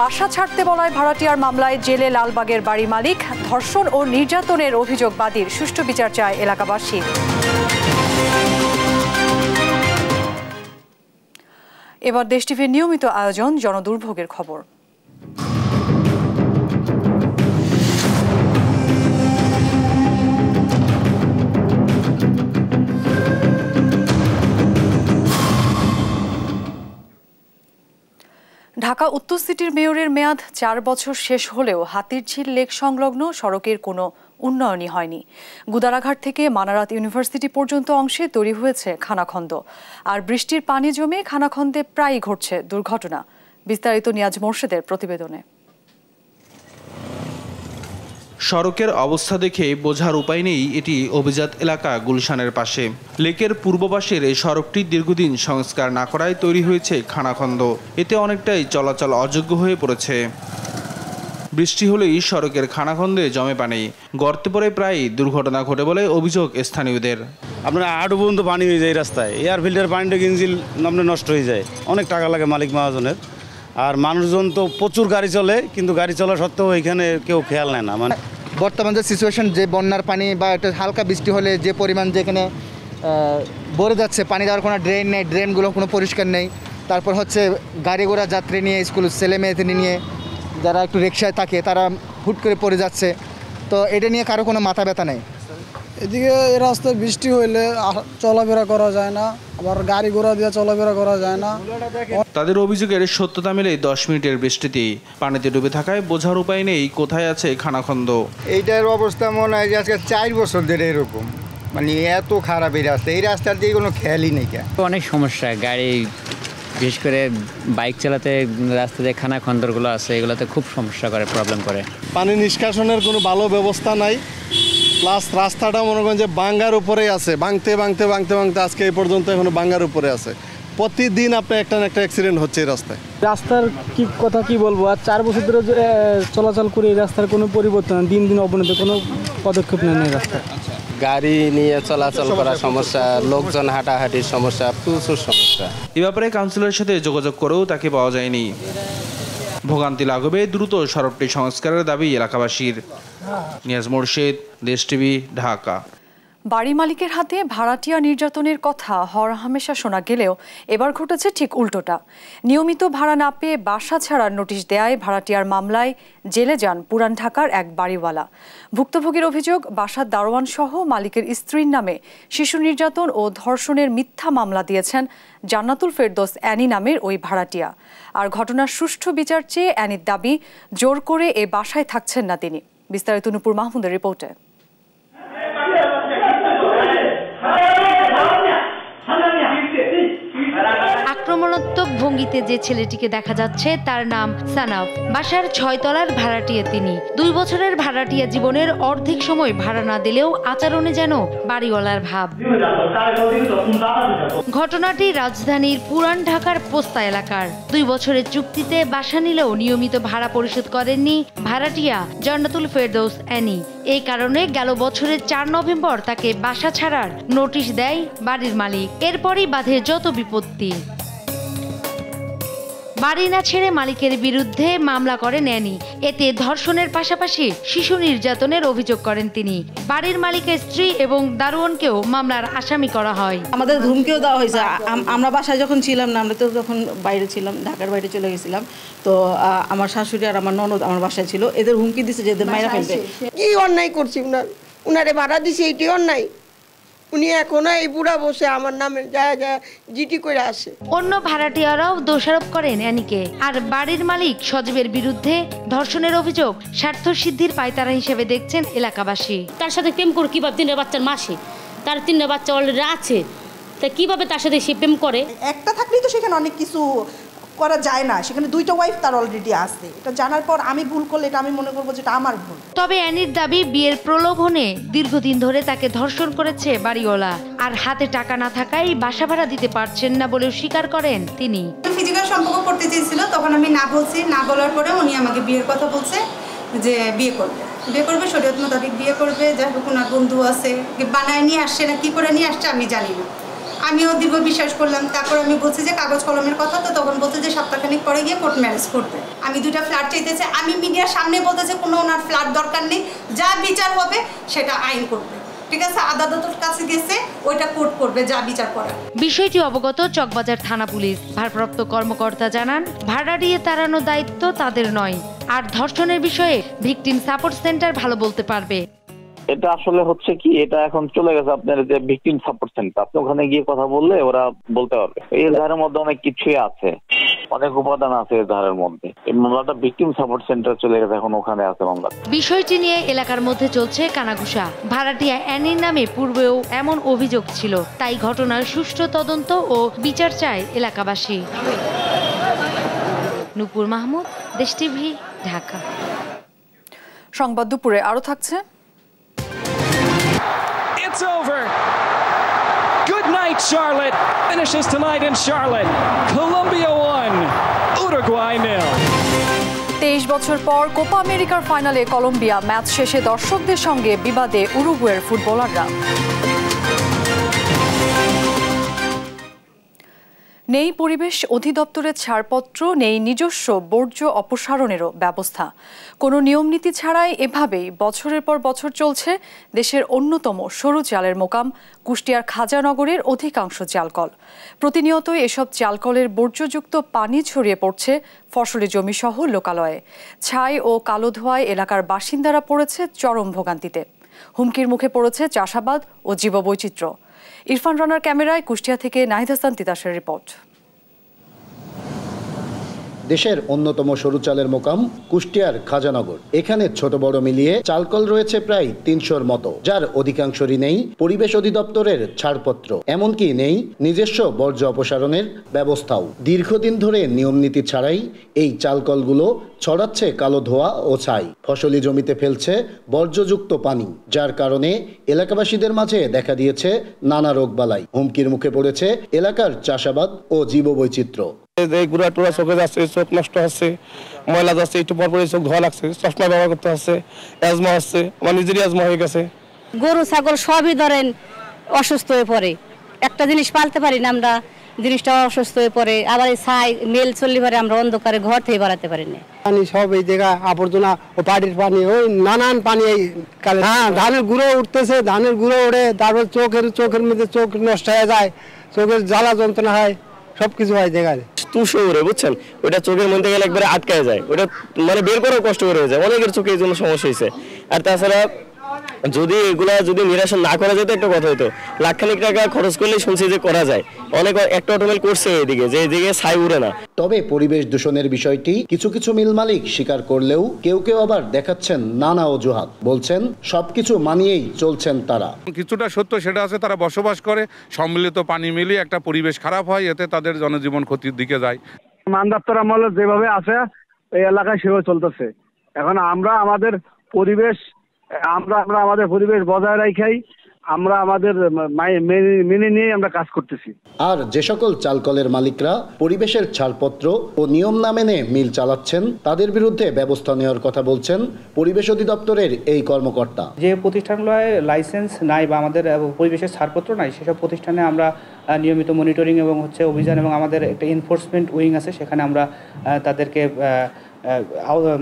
বাসা ছাড়তে বলায় ভাড়াটিয়ার মামলায় জেলে লালবাগের বাড়ি মালিক। ধর্ষণ ও নির্যাতনের অভিযোগ বাদীর, সুষ্ঠু বিচার চায় এলাকাবাসী। এবার দেশ টিভির নিয়মিত আয়োজন জনদুর্ভোগের খবর। ঢাকা উত্তর সিটির মেয়রের মেয়াদ 4 বছর শেষ হলেও হাতিরঝিল লেক সংলগ্ন সড়কের কোনো উন্নয়নই হয়নি। গুদারাঘাট থেকে মানারাত ইউনিভার্সিটি পর্যন্ত অংশে তৈরি হয়েছে খানাখন্দ, আর বৃষ্টির পানি জমে খানাখন্দে প্রায়ই ঘটছে দুর্ঘটনা। বিস্তারিত নিয়াজ মোর্শেদের প্রতিবেদনে। সড়কের অবস্থা দেখে বোঝার উপায় নেই এটি অভিজাত এলাকা গুলশানের পাশে। লেকের পূর্ব পাশের এই সড়কটি দীর্ঘদিন সংস্কার না করায় তৈরি হয়েছে খানাখন্দ। এতে অনেকটাই চলাচল অযোগ্য হয়ে পড়েছে। বৃষ্টি হলেই সড়কের খানাখন্দে জমে পানি, গর্তে পড়ে প্রায় দুর্ঘটনা ঘটে বলে অভিযোগ স্থানীয়দের। আপনার আটু পর্যন্ত পানি হয়ে যায় এই রাস্তায়, এয়ার ফিল্টার পানিটা ইঞ্জিন আপনার নষ্ট হয়ে যায়, অনেক টাকা লাগে মালিক মহাজনের। আর মানুষজন তো প্রচুর গাড়ি চলে, কিন্তু গাড়ি চলা সত্ত্বেও এখানে কেউ খেয়াল নেয় না। মানে বর্তমান যে সিচুয়েশন, যে বন্যার পানি বা একটা হালকা বৃষ্টি হলে যে পরিমাণ যেখানে ভরে যাচ্ছে, পানি দেওয়ার কোনো ড্রেন নেই, ড্রেনগুলো কোনো পরিষ্কার নেই। তারপর হচ্ছে গাড়ি ঘোড়া যাত্রী নিয়ে, স্কুল ছেলে মেয়েদের নিয়ে যারা একটু রিক্সায় থাকে তারা হুট করে পড়ে যাচ্ছে। তো এটা নিয়ে কারো কোনো মাথা ব্যথা নেই। এদিকে এই রাস্তায় বৃষ্টি হইলে চলাফেরা করা যায় না, আবার গাড়ি ঘোড়া দিয়ে চলাফেরা করা যায় না। তাদের অভিযোগের সত্যতা মেলে 10 মিনিটের বৃষ্টিতেই। পানিতে ডুবে থাকায় বোঝার উপায় নেই কোথায় আছে খানাখন্দ। এইটার অবস্থা মনে হয় যে আজকে 4 বছর ধরে এরকম, মানে এত খারাপ এই রাস্তা। এই রাস্তার দিয়ে কোনো খেয়ালই নেই। অনেক সমস্যা, গাড়ি বিশেষ করে বাইক চালাতে রাস্তাতে খানাখন্দরগুলো আছে, এগুলোতে খুব সমস্যা করে, প্রবলেম করে। পানি নিষ্কাশনের কোনো ভালো ব্যবস্থা নাই, প্লাস রাস্তাটা মনে করেন যে বাঙ্গার উপরেই আছে, ভাঙতে ভাঙতে ভাঙতে ভাঙতে আজকে এই পর্যন্ত এখনো বাঙ্গার উপরে আছে। প্রতিদিন আপনার একটা না একটা অ্যাক্সিডেন্ট হচ্ছে এই রাস্তায়। রাস্তার কথা কি বলবো, আর 4 বছর ধরে চলাচল করে এই রাস্তার কোনো পরিবর্তন, দিন দিন অবনতি, কোনো পদক্ষেপ নেই এই রাস্তায়। গাড়ি নিয়ে চলাচল করার সমস্যা, লোকজন হাঁটাহাঁটির সমস্যা, প্রচুর সমস্যা। এ ব্যাপারে কাউন্সিলরের সাথে যোগাযোগ করেও তাকে পাওয়া যায়নি। ভোগান্তি লাঘবে দ্রুত সড়কটি সংস্কারের দাবি এলাকাবাসীর। নিয়াজ মোর্শেদ, দেশ টিভি, ঢাকা। বাড়ি মালিকের হাতে ভাড়াটিয়া নির্যাতনের কথা হরহামেশা শোনা গেলেও এবার ঘটেছে ঠিক উল্টোটা। নিয়মিত ভাড়া না পেয়ে বাসা ছাড়ার নোটিশ দেয়ায় ভাড়াটিয়ার মামলায় জেলে যান পুরান ঢাকার এক বাড়িওয়ালা। ভুক্তভোগীর অভিযোগ, বাসার দারোয়ান সহ মালিকের স্ত্রীর নামে শিশু নির্যাতন ও ধর্ষণের মিথ্যা মামলা দিয়েছেন জান্নাতুল ফেরদৌস অ্যানি নামের ওই ভাড়াটিয়া। আর ঘটনার সুষ্ঠু বিচার চেয়ে অ্যানির দাবি, জোর করে এ বাসায় থাকছেন না তিনি। বিস্তারিত নূপুর মাহমুদের রিপোর্টে। আক্রমণাত্মক ভঙ্গিতে যে ছেলেটিকে দেখা যাচ্ছে তার নাম সানাফ। বাসার 6 তলার ভাড়াটিয়া তিনি। 2 বছরের ভাড়াটিয়া জীবনের অর্ধেক সময় ভাড়া না দিলেও আচরণে যেন বাড়িওয়ালার ভাব। ঘটনাটি রাজধানীর পুরান ঢাকার পোস্তা এলাকার। 2 বছরের চুক্তিতে বাসা নিলেও নিয়মিত ভাড়া পরিশোধ করেননি ভাড়াটিয়া জান্নাতুল ফেরদৌস অ্যানি। এই কারণে গেল বছরের 4 নভেম্বর তাকে বাসা ছাড়ার নোটিশ দেয় বাড়ির মালিক। এরপরই বাধে যত বিপত্তি। বাড়ি না ছেড়ে মালিকের বিরুদ্ধে মামলা করেন অ্যানি। এতে ধর্ষণের পাশাপাশি শিশু নির্যাতনের অভিযোগ করেন তিনি। বাড়ির মালিকের স্ত্রী এবং দারোয়ানকেও মামলার আসামি করা হয়। আমাদের ধুমকেও দেওয়া হয়েছে। আমরা বাসায় যখন ছিলাম না, আমরা তো যখন বাইরে ছিলাম, ঢাকার বাইরে চলে গেছিলাম, তো আমার শাশুড়ি আর আমার ননদ আমার বাসায় ছিল, এদের হুমকি দিছে যে এদের মাইরা ফেলবে। কি অন্যায় করছি উনারে ভাড়া দিছে, এটি অন্যায়। উনি এখনো এই বুড়া বসে আমার নামে যা জিটি করে আসে। অন্য ভাড়াটিয়ারাও দোষারোপ করেন অ্যানিকে। আর বাড়ির মালিক সজীবের বিরুদ্ধে ধর্ষণের অভিযোগ স্বার্থ সিদ্ধির পায়তারা হিসেবে দেখছেন এলাকাবাসী। তার সাথে প্রেম করে কিভাবে 3টা বাচ্চার মাসে, তার 3টা বাচ্চা অলরেডি আছে, তা কিভাবে তার সাথে সে প্রেম করে? একটা থাকলেই তো সেখানে অনেক কিছু করা যায় না, সেখানে 2টা ওয়াইফ তার অলরেডি আছে। এটা জানার পর আমি ভুল করলে এটা আমি মনে করবো যেটা আমার ভুল। তবে অ্যানির দাবি বিয়ের প্রলোভনে দীর্ঘদিন ধরে তাকে ধর্ষণ করেছে বাড়িওয়ালা। আর হাতে টাকা না থাকায় বাসা ভাড়া দিতে পারছেন না বলেও স্বীকার করেন তিনি। ফিজিক্যাল সম্পর্ক করতে চেয়েছিল, তখন আমি না বলছি। না বলার পরে উনি আমাকে বিয়ের কথা বলছে যে বিয়ে করবে শরীয়ত মোতাবেক বিয়ে করবে। যাই হোক ওনার বন্ধু আছে, বানায় নিয়ে আসছে না কি করে নিয়ে আসছে আমি জানি না। আমিও দীর্ঘ বিশ্বাস করলাম। তারপর আমি বলছি যে কাগজ কলমের কথা, তো তখন বলছে যে সপ্তাহখানিক পরে গিয়ে কোর্ট ম্যারেজ করবে। আমি 2টা ফ্ল্যাট চাইতেছে, আমি মিডিয়ার সামনে বলতেছে কোনো ওনার ফ্ল্যাট দরকার নেই, যা বিচার হবে সেটা আইন করবে। ঠিক আছে, আদালতের কাছে গেছে, ওইটা কোর্ট করবে যা বিচার করার। বিষয়টি অবগত চকবাজার থানা পুলিশ। ভারপ্রাপ্ত কর্মকর্তা জানান, ভাড়া দিয়ে তাড়ানোর দায়িত্ব তাদের নয়। আর ধর্ষণের বিষয়ে ভিকটিম সাপোর্ট সেন্টার ভালো বলতে পারবে। এটা আসলে হচ্ছে কি, এটা এখন চলে গেছে আপনার যে ভিকটিম সাপোর্ট সেন্টার, আপনি ওখানে গিয়ে কথা বললে ওরা বলতে পারবে। এই ধারের মধ্যে অনেক কিছুই আছে, অনেক উপাদান আছে এই ধারের মধ্যে। এই মামলাটা ভিকটিম সাপোর্ট সেন্টার চলে গেছে, এখন ওখানে আছে মামলা। বিষয়টি নিয়ে এলাকার মধ্যে চলছে কানাঘুষা। ভাড়াটিয়া অ্যানির নামে পূর্বেও এমন অভিযোগ ছিল, তাই ঘটনার সুষ্ঠু তদন্ত ও বিচার চায় এলাকাবাসী। নূপুর মাহমুদ, দেশ টিভি, ঢাকা। সংবাদ দুপুরে আরো থাকছে। It's over. Good night, Charlotte. Finishes tonight in Charlotte. Colombia 1, Uruguay 0. 23 বছর পর কোপা আমেরিকার ফাইনালে কলম্বিয়া। ম্যাচ শেষে দর্শকদের সঙ্গে বিবাদে উরুগুয়ের ফুটবলাররা। নেই পরিবেশ অধিদপ্তরের ছাড়পত্র, নেই নিজস্ব বর্জ্য অপসারণেরও ব্যবস্থা। কোনো নিয়মনীতি ছাড়াই এভাবেই বছরের পর বছর চলছে দেশের অন্যতম সরু চালের মোকাম কুষ্টিয়ার খাজানগরের অধিকাংশ চালকল। প্রতিনিয়তই এসব চালকলের বর্জ্যযুক্ত পানি ছড়িয়ে পড়ছে ফসলি জমিসহ লোকালয়ে। ছাই ও কালো ধোঁয়ায় এলাকার বাসিন্দারা পড়েছে চরম ভোগান্তিতে। হুমকির মুখে পড়েছে চাষাবাদ ও জীববৈচিত্র্য। ইরফান রানার ক্যামেরায় কুষ্টিয়া থেকে নাহিদ হাসান তিতাসের রিপোর্ট। দেশের অন্যতম সরু চালের মোকাম কুষ্টিয়ার খাজানগর। এখানে ছোট বড় মিলিয়ে চালকল রয়েছে প্রায় 300-র মতো, যার অধিকাংশরই নেই পরিবেশ অধিদপ্তরের ছাড়পত্র, এমনকি নেই নিজস্ব বর্জ্য অপসারণের ব্যবস্থাও। দীর্ঘদিন ধরে নিয়মনীতি ছাড়াই এই চালকলগুলো ছড়াচ্ছে কালো ধোঁয়া ও ছাই, ফসলি জমিতে ফেলছে বর্জ্যযুক্ত পানি, যার কারণে এলাকাবাসীদের মাঝে দেখা দিয়েছে নানা রোগবালাই। হুমকির মুখে পড়েছে এলাকার চাষাবাদ ও জীববৈচিত্র্য। গুড়া টুড়া চোখে যাচ্ছে, চোখ নষ্ট হচ্ছে, ময়লা যাচ্ছে, একটু পর পরে চোখ ধোয়া লাগছে, চশমা ব্যবহার করতে হচ্ছে, অ্যাজমা হচ্ছে, আমার নিজেরই অ্যাজমা হয়ে গেছে। গরু ছাগল সবই ধরেন অসুস্থ হয়ে পড়ে, একটা জিনিস পালতে পারি না আমরা, জিনিসটা অসুস্থ হয়ে পড়ে। আবার এই ছাই মেল চললে পারে আমরা অন্ধকারে ঘর থেকে বাড়াতে পারি না। পানি সব এই জায়গা আবর্জনা ও পানির পানি, ওই নানান পানি। হ্যাঁ, ধানের গুঁড়ো উঠতেছে, ধানের গুঁড়ো ওঠে, তারপর চোখের মধ্যে চোখ নষ্ট হয়ে যায়, চোখের জ্বালা যন্ত্রণা হয়, সবকিছু হয় জায়গায়। তুষো ওরে বুঝছেন, ওইটা চোখের মধ্যে গেলে একবারে আটকায় যায়, ওটা মানে বের করাও কষ্ট করে হয়ে যায়, অনেকের চোখে এই জন্য সমস্যা হয়েছে। আর তাছাড়া যদি এগুলা যদি নিরাশন না করা যেত, একটা কথা হতো, লাখখানিক টাকা খরচ করলে শুনছি যে করা যায়, অনেক একটা অটোমেল করছে এদিকে, যে এদিকে ছাই উড়ে না। তবে পরিবেশ দূষণের বিষয়টি কিছু কিছু মিল মালিক স্বীকার করলেও কেউ কেউ আবার দেখাচ্ছেন নানা অজুহাত। বলছেন সবকিছু মানিয়েই চলছেন তারা। কিছুটা সত্য সেটা আছে, তারা বসবাস করে, সম্মিলিত পানি মিলিয়ে একটা পরিবেশ খারাপ হয়, এতে তাদের জনজীবন ক্ষতির দিকে যায়। মান দপ্তর আমলে যেভাবে আছে এই এলাকায় সেভাবে চলতেছে। এখন আমরা আমাদের পরিবেশ আমাদের পরিবেশ বজায় রাখাই আমরা আমাদের মেনে নিয়ে আমরা কাজ করতেছি। আর যে সকল চালকলের মালিকরা পরিবেশের ছাড়পত্র ও নিয়ম না মেনে মিল চালাচ্ছেন তাদের বিরুদ্ধে ব্যবস্থা নেওয়ার কথা বলছেন পরিবেশ অধিদপ্তরের এই কর্মকর্তা। যে প্রতিষ্ঠানগুলোয় লাইসেন্স নাই বা আমাদের পরিবেশের ছাড়পত্র নাই সেসব প্রতিষ্ঠানে আমরা নিয়মিত মনিটরিং এবং অভিযান এবং আমাদের একটা এনফোর্সমেন্ট উইং আছে, সেখানে আমরা তাদেরকে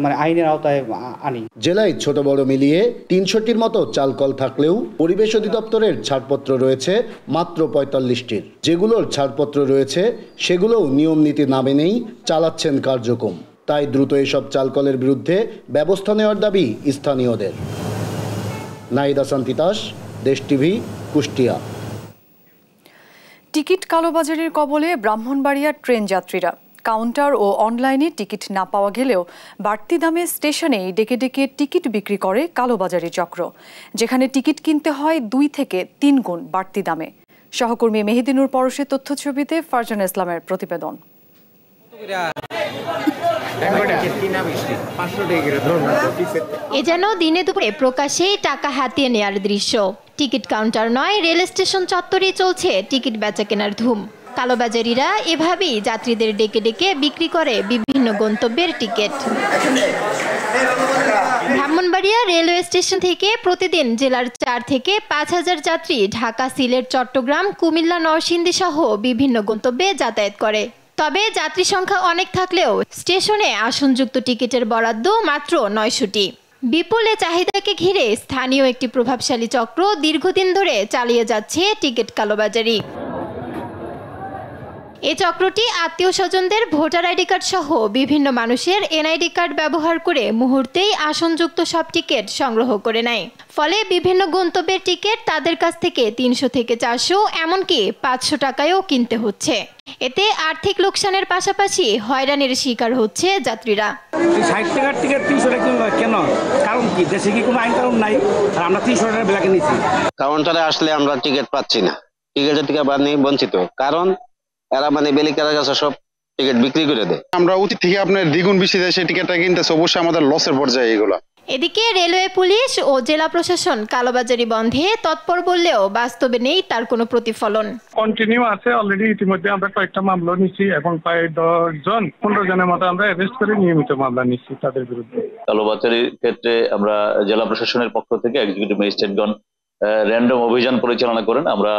মানে আইনের আওতায় আনি। জেলায় ছোট বড় মিলিয়ে ৩০০টির মতো চালকল থাকলেও পরিবেশ অধিদপ্তরের ছাড়পত্র রয়েছে মাত্র ৪৫টির। যেগুলোর ছাড়পত্র রয়েছে সেগুলোও নিয়ম নীতি না মেনেই চালাচ্ছেন কার্যক্রম। তাই দ্রুত এসব চালকলের বিরুদ্ধে ব্যবস্থা নেওয়ার দাবি স্থানীয়দের। নাহিদ হাসান তিতাস, দেশ টিভি, কুষ্টিয়া। টিকিট কালোবাজারের কবলে ব্রাহ্মণবাড়িয়ার ট্রেন যাত্রীরা। কাউন্টার ও অনলাইনে টিকিট না পাওয়া গেলেও বাড়তি দামে স্টেশনেই ডেকে ডেকে টিকিট বিক্রি করে কালোবাজারি চক্র, যেখানে টিকিট কিনতে হয় ২ থেকে ৩ গুণ বাড়তি দামে। সহকর্মী মেহেদিনুর পরশের তথ্যছবিতে ফারজান ইসলামের প্রতিবেদন। এ যেন দিনে দুপুরে প্রকাশ্যেই টাকা হাতিয়ে নেয়ার দৃশ্য। টিকিট কাউন্টার নয়, রেল স্টেশন চত্বরেই চলছে টিকিট বেচা কেনার ধুম। কালোবাজারিরা এভাবেই যাত্রীদের ডেকে ডেকে বিক্রি করে বিভিন্ন গন্তব্যের টিকিট। ব্রাহ্মণবাড়িয়া রেলওয়ে স্টেশন থেকে প্রতিদিন জেলার ৪ থেকে ৫,০০০ যাত্রী ঢাকা, সিলেট, চট্টগ্রাম, কুমিল্লা, নরসিংদী সহ বিভিন্ন গন্তব্যে যাতায়াত করে। তবে যাত্রী সংখ্যা অনেক থাকলেও স্টেশনে আসনযুক্ত টিকিটের বরাদ্দ মাত্র ৯০০টি। বিপুল চাহিদাকে ঘিরে স্থানীয় একটি প্রভাবশালী চক্র দীর্ঘদিন ধরে চালিয়ে যাচ্ছে টিকিট কালোবাজারি। এই চক্রটি আত্মীয় স্বজনদের ভোটার আইডি কার্ড সহ বিভিন্ন মানুষের এনআইডি কার্ড ব্যবহার করে মুহূর্তেই আসনযুক্ত সব টিকিট সংগ্রহ করে নেয়। ফলে বিভিন্ন গন্তব্যের টিকিট তাদের কাছ থেকে ৩০০ থেকে ৪০০, এমনকি ৫০০ টাকায়ও কিনতে হচ্ছে। এতে আর্থিক লোকসানের পাশাপাশি হয়রানির শিকার হচ্ছে যাত্রীরা। ৬০ টাকার টিকিট ৩০০ টাকা কেন? কারণ কি দেশে কি কোনো আইন কানুন নাই? আর আমরা ৩০০ টাকা ব্ল্যাকে নিচ্ছি। কাউন্টারে আসলে আমরা টিকিট পাচ্ছি না, টিকিটের থেকে বঞ্চিত, কারণ এরা মানে বেলিকার কাছে সব টিকিট বিক্রি করে দেয়। আমরা অতীত থেকে আপনার দ্বিগুণ বেশি দেয় সেই টিকিটটা কিনতেছে, অবশ্যই আমাদের লসের পর্যায়ে এগুলো। এদিকে রেলওয়ে পুলিশ ও জেলা প্রশাসন কালোবাজারি বন্ধে তৎপর বললেও বাস্তবে নেই তার কোনো প্রতিফলন। কন্টিনিউ আছে, অলরেডি ইতিমধ্যে আমরা কয়েকটা মামলা নিচ্ছি এবং প্রায় ১০-১৫ জনের মতো আমরা অ্যারেস্ট করে নিয়মিত মামলা নিচ্ছি তাদের বিরুদ্ধে। কালোবাজারির ক্ষেত্রে আমরা জেলা প্রশাসনের পক্ষ থেকে এক্সিকিউটিভ ম্যাজিস্ট্রেটগণ র্যান্ডম অভিযান পরিচালনা করেন। আমরা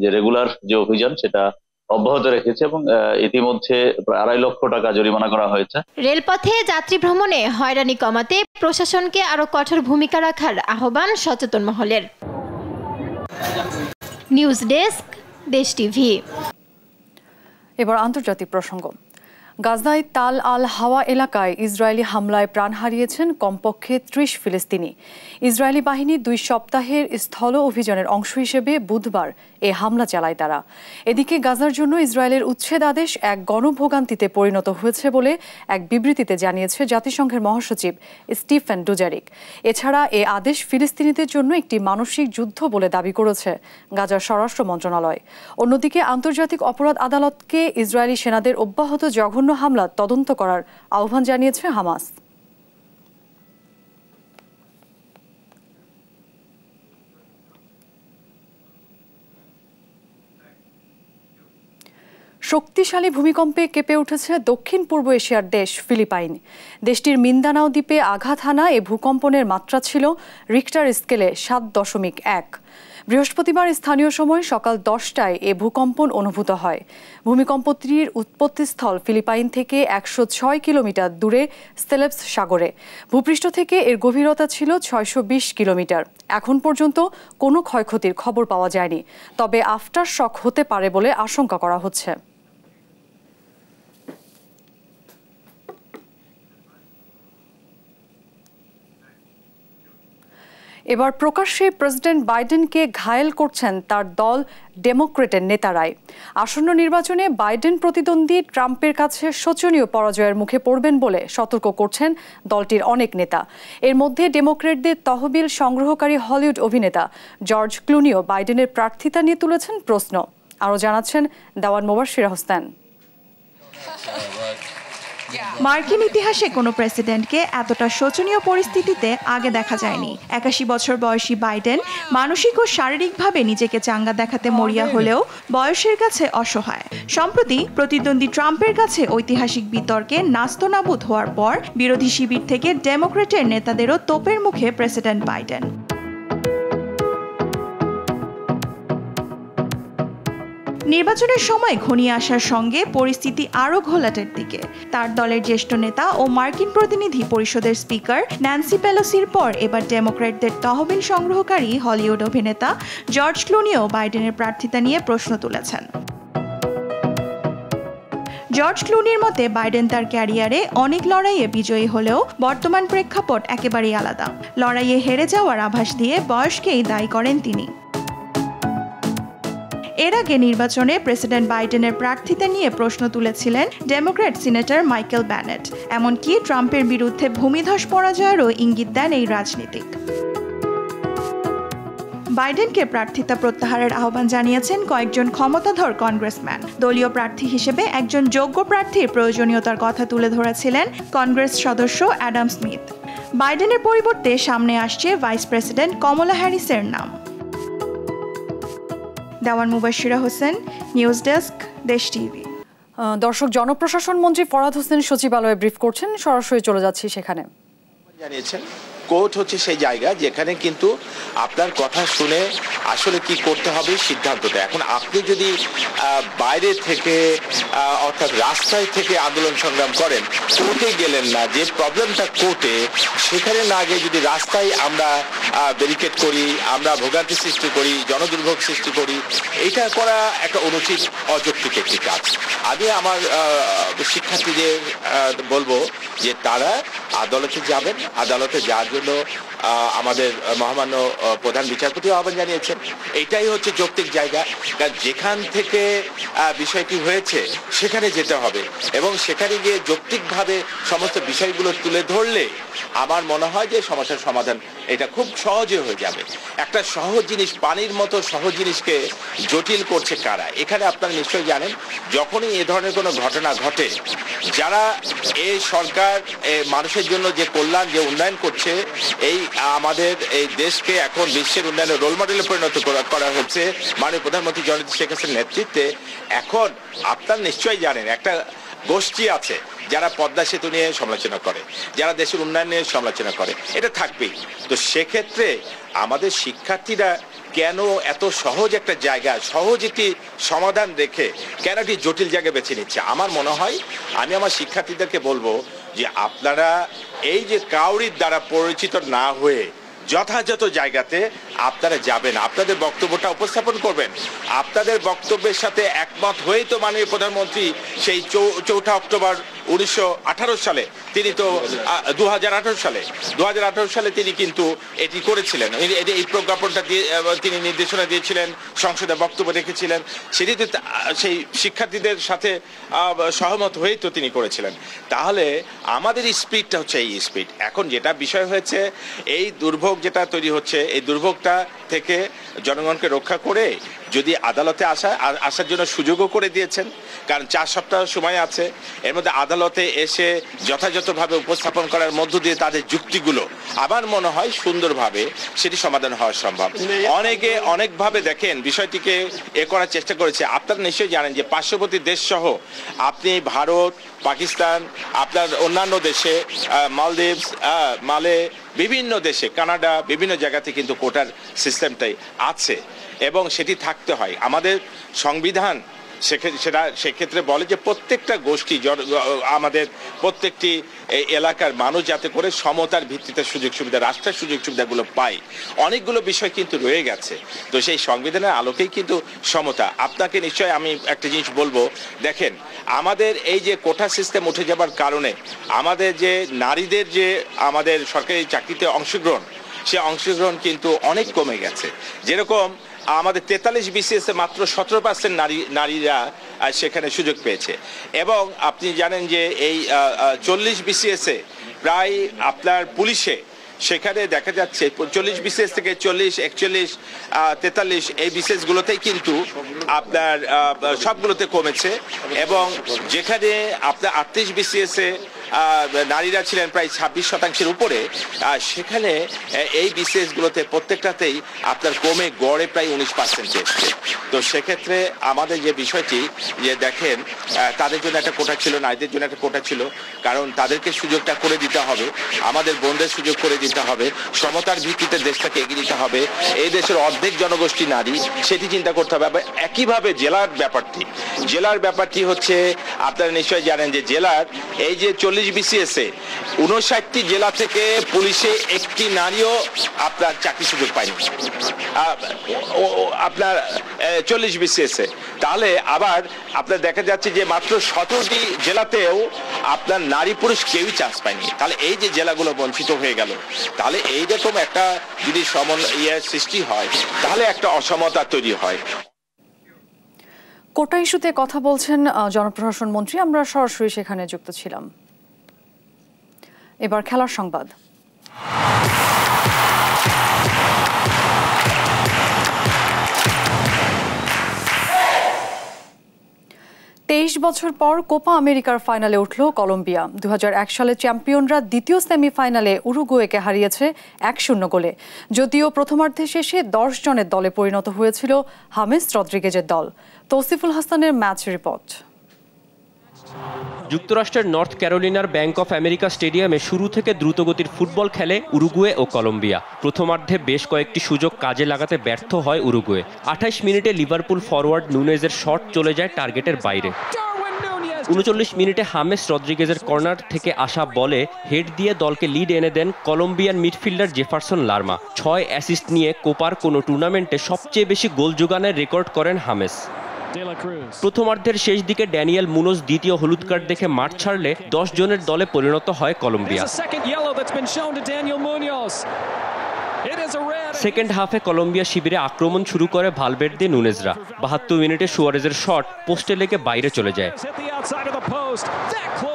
যে রেগুলার যে অভিযান সেটা অব্যাহত রেখেছে এবং ইতিমধ্যে প্রায় ২.৫ লক্ষ টাকা জরিমানা করা হয়েছে। রেলপথে যাত্রী ভ্রমণে হয়রানি কমাতে প্রশাসনকে আরো কঠোর ভূমিকা রাখার আহ্বান সচেতন মহলের। News desk, Desh TV. এবার আন্তর্জাতিক প্রসঙ্গ। গাজায় তাল আল হাওয়া এলাকায় ইসরায়েলি হামলায় প্রাণ হারিয়েছেন কমপক্ষে ৩০ ফিলিস্তিনি। ইসরায়েলি বাহিনী ২ সপ্তাহের স্থল অভিযানের অংশ হিসেবে বুধবার এ হামলা চালায় তারা। এদিকে গাজার জন্য ইসরায়েলের উচ্ছেদ আদেশ এক গণভোগান্তিতে পরিণত হয়েছে বলে এক বিবৃতিতে জানিয়েছে জাতিসংঘের মহাসচিব স্টিফেন ডুজারিক। এছাড়া এ আদেশ ফিলিস্তিনিদের জন্য একটি মানসিক যুদ্ধ বলে দাবি করেছে গাজার স্বরাষ্ট্র মন্ত্রণালয়। অন্যদিকে আন্তর্জাতিক অপরাধ আদালতকে ইসরায়েলি সেনাদের অব্যাহত জঘন্য হামলা তদন্ত করার আহ্বান জানিয়েছে হামাস। শক্তিশালী ভূমিকম্পে কেঁপে উঠেছে দক্ষিণ পূর্ব এশিয়ার দেশ ফিলিপাইন। দেশটির মিন্দানাও দ্বীপে আঘাত হানা এ ভূকম্পনের মাত্রা ছিল রিক্টার স্কেলে ৭.১। বৃহস্পতিবার স্থানীয় সময় সকাল ১০টায় এ ভূকম্পন অনুভূত হয়। ভূমিকম্পটির উৎপত্তিস্থল ফিলিপাইন থেকে ১০৬ কিলোমিটার দূরে সেলেবস সাগরে। ভূপৃষ্ঠ থেকে এর গভীরতা ছিল ৬২০ কিলোমিটার। এখন পর্যন্ত কোনো ক্ষয়ক্ষতির খবর পাওয়া যায়নি, তবে আফটার শক হতে পারে বলে আশঙ্কা করা হচ্ছে। এবার প্রকাশ্যে প্রেসিডেন্ট বাইডেনকে ঘায়েল করছেন তার দল ডেমোক্রেটের নেতারাই। আসন্ন নির্বাচনে বাইডেন প্রতিদ্বন্দ্বী ট্রাম্পের কাছে শোচনীয় পরাজয়ের মুখে পড়বেন বলে সতর্ক করছেন দলটির অনেক নেতা। এর মধ্যে ডেমোক্রেটদের তহবিল সংগ্রহকারী হলিউড অভিনেতা জর্জ ক্লুনিও বাইডেনের প্রার্থিতা নিয়ে তুলেছেন প্রশ্ন। আরও জানাচ্ছেন দেওয়ান মোবাশ্বির হোসেন। মার্কিন ইতিহাসে কোনো প্রেসিডেন্টকে এতটা শোচনীয় পরিস্থিতিতে আগে দেখা যায়নি। 81 বছর বয়সী বাইডেন মানসিক ও শারীরিকভাবে নিজেকে চাঙ্গা দেখাতে মরিয়া হলেও বয়সের কাছে অসহায়। সম্প্রতি প্রতিদ্বন্দ্বী ট্রাম্পের কাছে ঐতিহাসিক বিতর্কে নাস্তানাবুদ হওয়ার পর বিরোধী শিবির থেকে ডেমোক্রেটের নেতাদেরও তোপের মুখে প্রেসিডেন্ট বাইডেন। নির্বাচনের সময় ঘনিয়ে আসার সঙ্গে পরিস্থিতি আরও ঘোলাটের দিকে। তার দলের জ্যেষ্ঠ নেতা ও মার্কিন প্রতিনিধি পরিষদের স্পিকার ন্যান্সি পেলোসির পর এবার ডেমোক্র্যাটদের তহবিল সংগ্রহকারী হলিউড অভিনেতা জর্জ ক্লুনিও বাইডেনের প্রার্থিতা নিয়ে প্রশ্ন তুলেছেন। জর্জ ক্লুনির মতে বাইডেন তার ক্যারিয়ারে অনেক লড়াইয়ে বিজয়ী হলেও বর্তমান প্রেক্ষাপট একেবারেই আলাদা। লড়াইয়ে হেরে যাওয়ার আভাস দিয়ে বয়সকেই দায়ী করেন তিনি। এর আগে নির্বাচনে প্রেসিডেন্ট বাইডেনের প্রার্থিতা নিয়ে প্রশ্ন তুলেছিলেন ডেমোক্র্যাট সিনেটর মাইকেল ব্যানেট। এমনকি ট্রাম্পের বিরুদ্ধে ভূমিধস পরাজয়েরও ইঙ্গিত দেন এই রাজনীতিক। বাইডেনকে প্রার্থিতা প্রত্যাহারের আহ্বান জানিয়েছেন কয়েকজন ক্ষমতাধর কংগ্রেসম্যান। দলীয় প্রার্থী হিসেবে একজন যোগ্য প্রার্থীর প্রয়োজনীয়তার কথা তুলে ধরেছিলেন কংগ্রেস সদস্য অ্যাডাম স্মিথ। বাইডেনের পরিবর্তে সামনে আসছে ভাইস প্রেসিডেন্ট কমলা হ্যারিসের নাম। দেওয়ান Mubashira Hossain, news desk, Desh TV. দর্শক, জনপ্রশাসন মন্ত্রী ফরহাদ হোসেন সচিবালয়ে ব্রিফ করছেন, সরাসরি চলে যাচ্ছি সেখানে। জানিয়েছেন কোর্ট হচ্ছে সেই জায়গা যেখানে কিন্তু আপনার কথা শুনে আসলে কি করতে হবে সিদ্ধান্ত দেয়। এখন আপনি যদি বাইরে থেকে অর্থাৎ রাস্তায় থেকে আন্দোলন সংগ্রাম করেন, কোর্টে গেলেন না, যে প্রবলেমটা কোর্টে সেখানে না গিয়ে যদি রাস্তায় আমরা ব্যারিকেড করি, আমরা ভোগান্তি সৃষ্টি করি, জনদুর্ভোগ সৃষ্টি করি, এটা করা একটা অনুচিত অযৌক্তিক একটি কাজ। আমি আমার শিক্ষার্থীদের বলবো যে তারা আদালতে যাবেন, আদালতে যাওয়ার জন্য আমাদের মহামান্য প্রধান বিচারপতি আহ্বান জানিয়েছেন। এটাই হচ্ছে যৌক্তিক জায়গা, কারণ যেখান থেকে বিষয়টি হয়েছে সেখানে যেতে হবে এবং সেখানে গিয়ে যৌক্তিকভাবে সমস্ত বিষয়গুলো তুলে ধরলে আমার মনে হয় যে সমস্যার সমাধান এটা খুব সহজে হয়ে যাবে। একটা সহজ জিনিস, পানির মতো সহজ জিনিসকে জটিল করছে কারা? এখানে আপনারা নিশ্চয়ই জানেন, যখনই এ ধরনের কোনো ঘটনা ঘটে, যারা এই সরকার মানুষের জন্য যে কল্যাণ, যে উন্নয়ন করছে, এই আমাদের এই দেশকে এখন বিশ্বের উন্নয়নের রোল মডেলে পরিণত করা হচ্ছে মাননীয় প্রধানমন্ত্রী জননেত্রী শেখ হাসিনার নেতৃত্বে। এখন আপনারা নিশ্চয়ই জানেন একটা গোষ্ঠী আছে যারা পদ্মা সেতু নিয়ে সমালোচনা করে, যারা দেশের উন্নয়ন নিয়ে সমালোচনা করে, এটা থাকবেই। তো সেক্ষেত্রে আমাদের শিক্ষার্থীরা কেন এত সহজ একটা জায়গা, সহজ একটি সমাধান রেখে কেন একটি জটিল জায়গা বেছে নিচ্ছে? আমার মনে হয় আমি আমার শিক্ষার্থীদেরকে বলবো যে আপনারা এই যে কাউরির দ্বারা পরিচিত না হয়ে যথাযথ জায়গাতে আপনারা যাবেন, আপনাদের বক্তব্যটা উপস্থাপন করবেন। আপনাদের বক্তব্যের সাথে একমত হয়েই তো মাননীয় প্রধানমন্ত্রী সেই 4 অক্টোবর 1918 সালে তিনি তো 2018 সালে তিনি কিন্তু এটি করেছিলেন, এই প্রজ্ঞাপনটা দিয়ে তিনি নির্দেশনা দিয়েছিলেন, সংসদে বক্তব্য রেখেছিলেন। সেটি তো সেই শিক্ষার্থীদের সাথে সহমত হয়েই তো তিনি করেছিলেন। তাহলে আমাদের স্পিডটা হচ্ছে এই স্পিড। এখন যেটা বিষয় হয়েছে, এই দুর্ভোগ যেটা তৈরি হচ্ছে, এই দুর্ভোগটা থেকে জনগণকে রক্ষা করে যদি আদালতে আসার জন্য সুযোগও করে দিয়েছেন, কারণ 4 সপ্তাহ সময় আছে, এর মধ্যে আদালতে এসে যথাযথভাবে উপস্থাপন করার মধ্য দিয়ে তাদের যুক্তিগুলো আমার মনে হয় সুন্দরভাবে সেটি সমাধান হওয়া সম্ভব। অনেকে অনেকভাবে দেখেন বিষয়টিকে করার চেষ্টা করেছে। আপনারা নিশ্চয়ই জানেন যে পার্শ্ববর্তী দেশ সহ আপনি ভারত, পাকিস্তান, আপনার অন্যান্য দেশে মালদ্বীপ, মালে, বিভিন্ন দেশে, কানাডা, বিভিন্ন জায়গাতে কিন্তু কোটার সিস্টেমটাই আছে এবং সেটি থাকতে হয়। আমাদের সংবিধান সেক্ষেত্রে বলে যে প্রত্যেকটা গোষ্ঠী, আমাদের প্রত্যেকটি এলাকার মানুষ যাতে করে সমতার ভিত্তিতে সুযোগ সুবিধা, রাষ্ট্রের সুযোগ সুবিধাগুলো পায়। অনেকগুলো বিষয় কিন্তু রয়ে গেছে, তো সেই সংবিধানের আলোকেই কিন্তু সমতা। আপনাকে নিশ্চয় আমি একটা জিনিস বলবো, দেখেন আমাদের এই যে কোটা সিস্টেম উঠে যাবার কারণে আমাদের যে নারীদের যে আমাদের সরকারি চাকরিতে অংশগ্রহণ, সে অংশগ্রহণ কিন্তু অনেক কমে গেছে। যেরকম আমাদের 43 BCS মাত্র 17% নারীরা সেখানে সুযোগ পেয়েছে এবং আপনি জানেন যে এই 40 BCS প্রায় আপনার পুলিশে সেখানে দেখা যাচ্ছে 40 BCS থেকে 40, 41, 43 এই BCS-গুলোতেই কিন্তু আপনার সবগুলোতে কমেছে, এবং যেখানে আপনার 38 BCS-এ নারীরা ছিলেন প্রায় 26% উপরে, সেখানে এই BCS-গুলোতে প্রত্যেকটাতেই আপনার কমে গড়ে প্রায় 19% এসছে। তো সেক্ষেত্রে আমাদের যে বিষয়টি যে দেখেন, তাদের জন্য একটা কোটা ছিল, নারীদের জন্য একটা কোটা ছিল, কারণ তাদেরকে সুযোগটা করে দিতে হবে, আমাদের বোনদের সুযোগ করে দিতে হবে, সমতার ভিত্তিতে দেশটাকে এগিয়ে দিতে হবে। এই দেশের অর্ধেক জনগোষ্ঠী নারী, সেটি চিন্তা করতে হবে। একইভাবে জেলার ব্যাপারটি হচ্ছে, আপনারা নিশ্চয়ই জানেন যে জেলার এই যে 40 BCS-এ 59টি জেলা থেকে পুলিশে একটি নারীও আপনার চাকরি সুযোগ পায়নি আপনার 40 BCS-এ। তাহলে আবার আপনার দেখা যাচ্ছে যে মাত্র 17টি জেলাতেও আপনার নারী পুরুষ কেউই চান্স পায়নি। তাহলে এই যে জেলাগুলো বঞ্চিত হয়ে গেল, তাহলে এইরকম একটা যদি সৃষ্টি হয়, তাহলে একটা অসমতা তৈরি হয়। কোটা ইস্যুতে কথা বলছেন জনপ্রশাসন মন্ত্রী, আমরা সরাসরি সেখানে যুক্ত ছিলাম। এবার খেলার সংবাদ। 23 বছর পর কোপা আমেরিকার ফাইনালে উঠল কলম্বিয়া। 2001 সালে চ্যাম্পিয়নরা দ্বিতীয় সেমিফাইনালে উরুগুয়েকে হারিয়েছে 1-0 গোলে। যদিও প্রথমার্ধে শেষে 10 জনের দলে পরিণত হয়েছিল হামেস রদ্রিগেজের দল। তৌসিফুল হাসানের ম্যাচ রিপোর্ট। যুক্তরাষ্ট্রের নর্থ ক্যারোলিনার ব্যাংক অফ আমেরিকা স্টেডিয়ামে শুরু থেকে দ্রুতগতির ফুটবল খেলে উরুগুয়ে ও কলম্বিয়া। প্রথমার্ধে বেশ কয়েকটি সুযোগ কাজে লাগাতে ব্যর্থ হয় উরুগুয়ে। 28 মিনিটে লিভারপুল ফরওয়ার্ড নুনেজের শট চলে যায় টার্গেটের বাইরে। 39 মিনিটে হামেস রদ্রিগেজের কর্নার থেকে আসা বলে হেড দিয়ে দলকে লিড এনে দেন Colombian midfielder Jefferson Lerma. 6 assist নিয়ে কোপার কোনো টুর্নামেন্টে সবচেয়ে বেশি গোল যোগানের রেকর্ড করেন হামেস। প্রথমার্ধের শেষ দিকে ড্যানিয়েল মুনোজ দ্বিতীয় হলুদ কার্ড দেখে মাঠ ছাড়লে 10 জনের দলে পরিণত হয় কলম্বিয়া। সেকেন্ড হাফে কলম্বিয়া শিবিরে আক্রমণ শুরু করে ভালভের্দে নুনেজরা। 72 মিনিটে সুয়ারেজের শট পোস্টে লেগে বাইরে চলে যায়।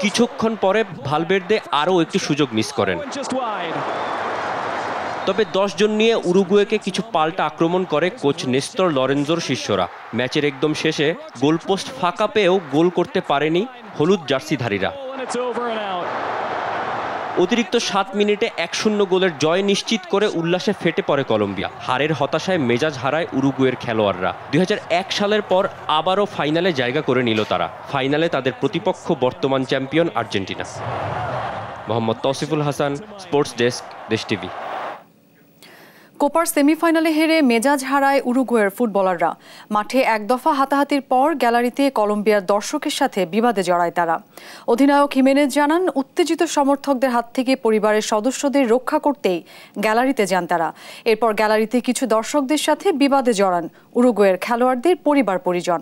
কিছুক্ষণ পরে ভালভের্দে আরও একটি সুযোগ মিস করেন। তবে 10 জন নিয়ে উরুগুয়েকে কিছু পাল্টা আক্রমণ করে কোচ নেস্তর লরেনজোর শিষ্যরা। ম্যাচের একদম শেষে গোলপোস্ট ফাঁকা পেয়েও গোল করতে পারেনি হলুদ জার্সিধারীরা। অতিরিক্ত 7 মিনিটে 1-0 গোলের জয় নিশ্চিত করে উল্লাসে ফেটে পড়ে কলম্বিয়া। হারের হতাশায় মেজাজ হারায় উরুগুয়ের খেলোয়াড়রা। 2001 সালের পর আবারও ফাইনালে জায়গা করে নিল তারা। ফাইনালে তাদের প্রতিপক্ষ বর্তমান champion Argentina. Mohammad Tousiful Hasan, sports desk, Desh TV. কোপার সেমিফাইনালে হেরে মেজাজ হারায় উরুগুয়ের ফুটবলাররা। মাঠে এক দফা হাতাহাতির পর গ্যালারিতে কলম্বিয়ার দর্শকের সাথে বিবাদে জড়ায় তারা। অধিনায়ক হিমেনেজ জানান, উত্তেজিত সমর্থকদের হাত থেকে পরিবারের সদস্যদের রক্ষা করতেই গ্যালারিতে যান তারা। এরপর গ্যালারিতে কিছু দর্শকদের সাথে বিবাদে জড়ান উরুগুয়ের খেলোয়াড়দের পরিবার পরিজন।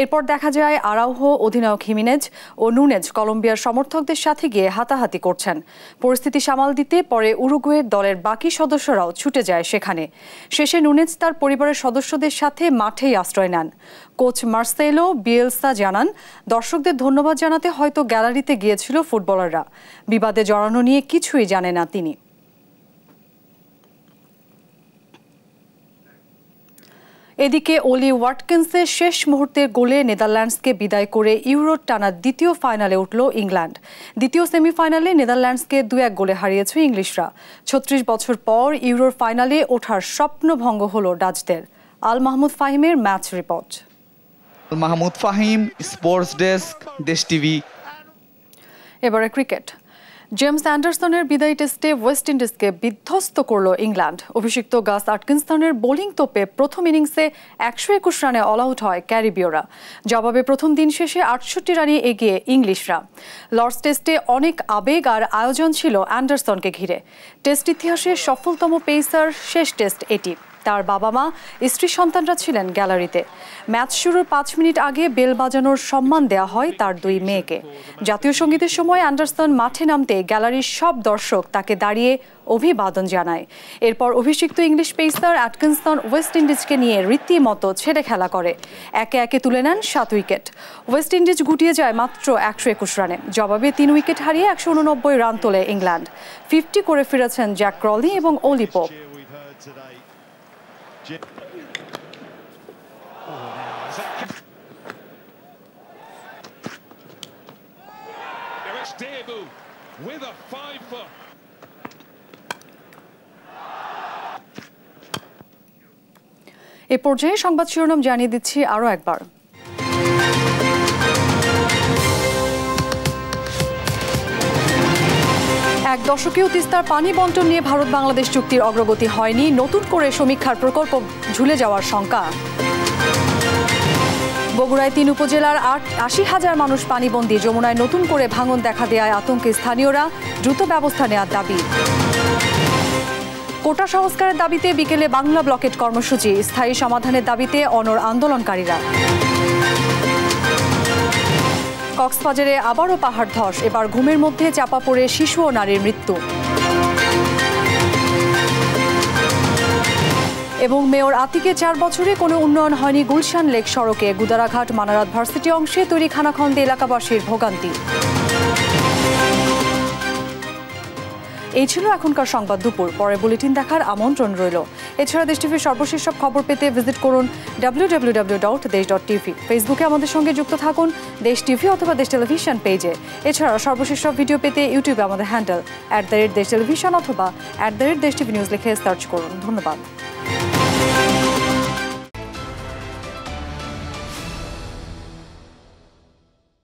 এরপর দেখা যায় আরাউহো, অধিনায়ক হিমেনেজ ও নুনেজ কলম্বিয়ার সমর্থকদের সাথে গিয়ে হাতাহাতি করছেন। পরিস্থিতি সামাল দিতে পরে উরুগুয়ের দলের বাকি সদস্যরাও ছুটে যায় সেখানে। শেষে নুনেজ তার পরিবারের সদস্যদের সাথে মাঠেই আশ্রয় নেন। কোচ মার্সেলো বিয়েলসা জানান, দর্শকদের ধন্যবাদ জানাতে হয়তো গ্যালারিতে গিয়েছিল ফুটবলাররা। বিবাদে জড়ানো নিয়ে কিছুই জানে না তিনি। এদিকে ওলি ওয়াটকিন্সের শেষ মুহূর্তের গোলে নেদারল্যান্ডসকে বিদায় করে ইউরোর টানা দ্বিতীয় ফাইনালে উঠল ইংল্যান্ড। দ্বিতীয় সেমিফাইনালে নেদারল্যান্ডসকে 2-1 গোলে হারিয়েছে ইংলিশরা। 36 বছর পর ইউরোর ফাইনালে ওঠার স্বপ্নভঙ্গ হল ডাচদের। আল মাহমুদ ফাহিমের match report. Mahmud Fahim, sports desk, Desh TV. এবারে ক্রিকেট। জেমস অ্যান্ডারসনের বিদায়ী টেস্টে ওয়েস্ট ইন্ডিজকে বিধ্বস্ত করল ইংল্যান্ড। অভিষিক্ত গাস আটকিনসনের বোলিং তোপে প্রথম ইনিংসে 121 রানে অল আউট হয় ক্যারিবীয়রা। জবাবে প্রথম দিন শেষে 68 রানে এগিয়ে ইংলিশরা। লর্ডস টেস্টে অনেক আবেগ আর আয়োজন ছিল অ্যান্ডারসনকে ঘিরে। টেস্ট ইতিহাসে সফলতম পেসার শেষ টেস্ট এটি। তার বাবা মা, স্ত্রী, সন্তানরা ছিলেন গ্যালারিতে। ম্যাচ শুরুর 5 মিনিট আগে বেল বাজানোর সম্মান দেওয়া হয় তার 2 মেয়েকে। জাতীয় সঙ্গীতের সময় অ্যান্ডারসন মাঠে নামতে গ্যালারির সব দর্শক তাকে দাঁড়িয়ে অভিবাদন জানায়। এরপর অভিষিক্ত ইংলিশ পেসার অ্যাটকিনসন ওয়েস্ট ইন্ডিজকে নিয়ে রীতিমতো ছেড়ে খেলা করে। একে একে তুলে নেন 7 উইকেট। ওয়েস্ট ইন্ডিজ গুটিয়ে যায় মাত্র 121 রানে। জবাবে 3 উইকেট হারিয়ে 189 রান তোলে ইংল্যান্ড। 50 করে ফিরেছেন জ্যাক ক্রলি এবং ওলি পোপ। এ পর্যায়ে সংবাদ শিরোনাম জানিয়ে দিচ্ছি আরও একবার। এক দশকেও তিস্তার পানি বন্টন নিয়ে ভারত বাংলাদেশ চুক্তির অগ্রগতি হয়নি, নতুন করে সমীক্ষার প্রকল্প ঝুলে যাওয়ার শঙ্কা। বগুড়ায় 3 উপজেলার 80,000 মানুষ পানিবন্দী। যমুনায় নতুন করে ভাঙন দেখা দেয়ায় আতঙ্কে স্থানীয়রা, দ্রুত ব্যবস্থা নেওয়ার দাবি। কোটা সংস্কারের দাবিতে বিকেলে বাংলা ব্লকেট কর্মসূচি, স্থায়ী সমাধানের দাবিতে অনড় আন্দোলনকারীরা। কক্সবাজারে আবারও পাহাড় ধস, এবার ঘুমের মধ্যে চাপা পড়ে শিশু ও নারীর মৃত্যু। এবং মেয়র আতিকে 4 বছরে কোনো উন্নয়ন হয়নি গুলশান লেক সড়কে। গুদারাঘাট মানারাত ভার্সিটি অংশে তৈরি খানাখন্দে এলাকাবাসীর ভোগান্তি। এই ছিল এখনকার সংবাদ দুপুর। পরে বুলেটিন দেখার আমন্ত্রণ রইল। এছাড়া দেশ টিভির সর্বশেষ সব খবর পেতে ভিজিট করুন www.desh.tv। ফেসবুকে আমাদের সঙ্গে যুক্ত থাকুন দেশ টিভি অথবা দেশ টেলিভিশন পেজে। এছাড়া সর্বশেষ সব ভিডিও পেতে ইউটিউবে আমাদের হ্যান্ডেল @দেশ টেলিভিশন অথবা @দেশ টিভি নিউজ লিখে সার্চ করুন। ধন্যবাদ।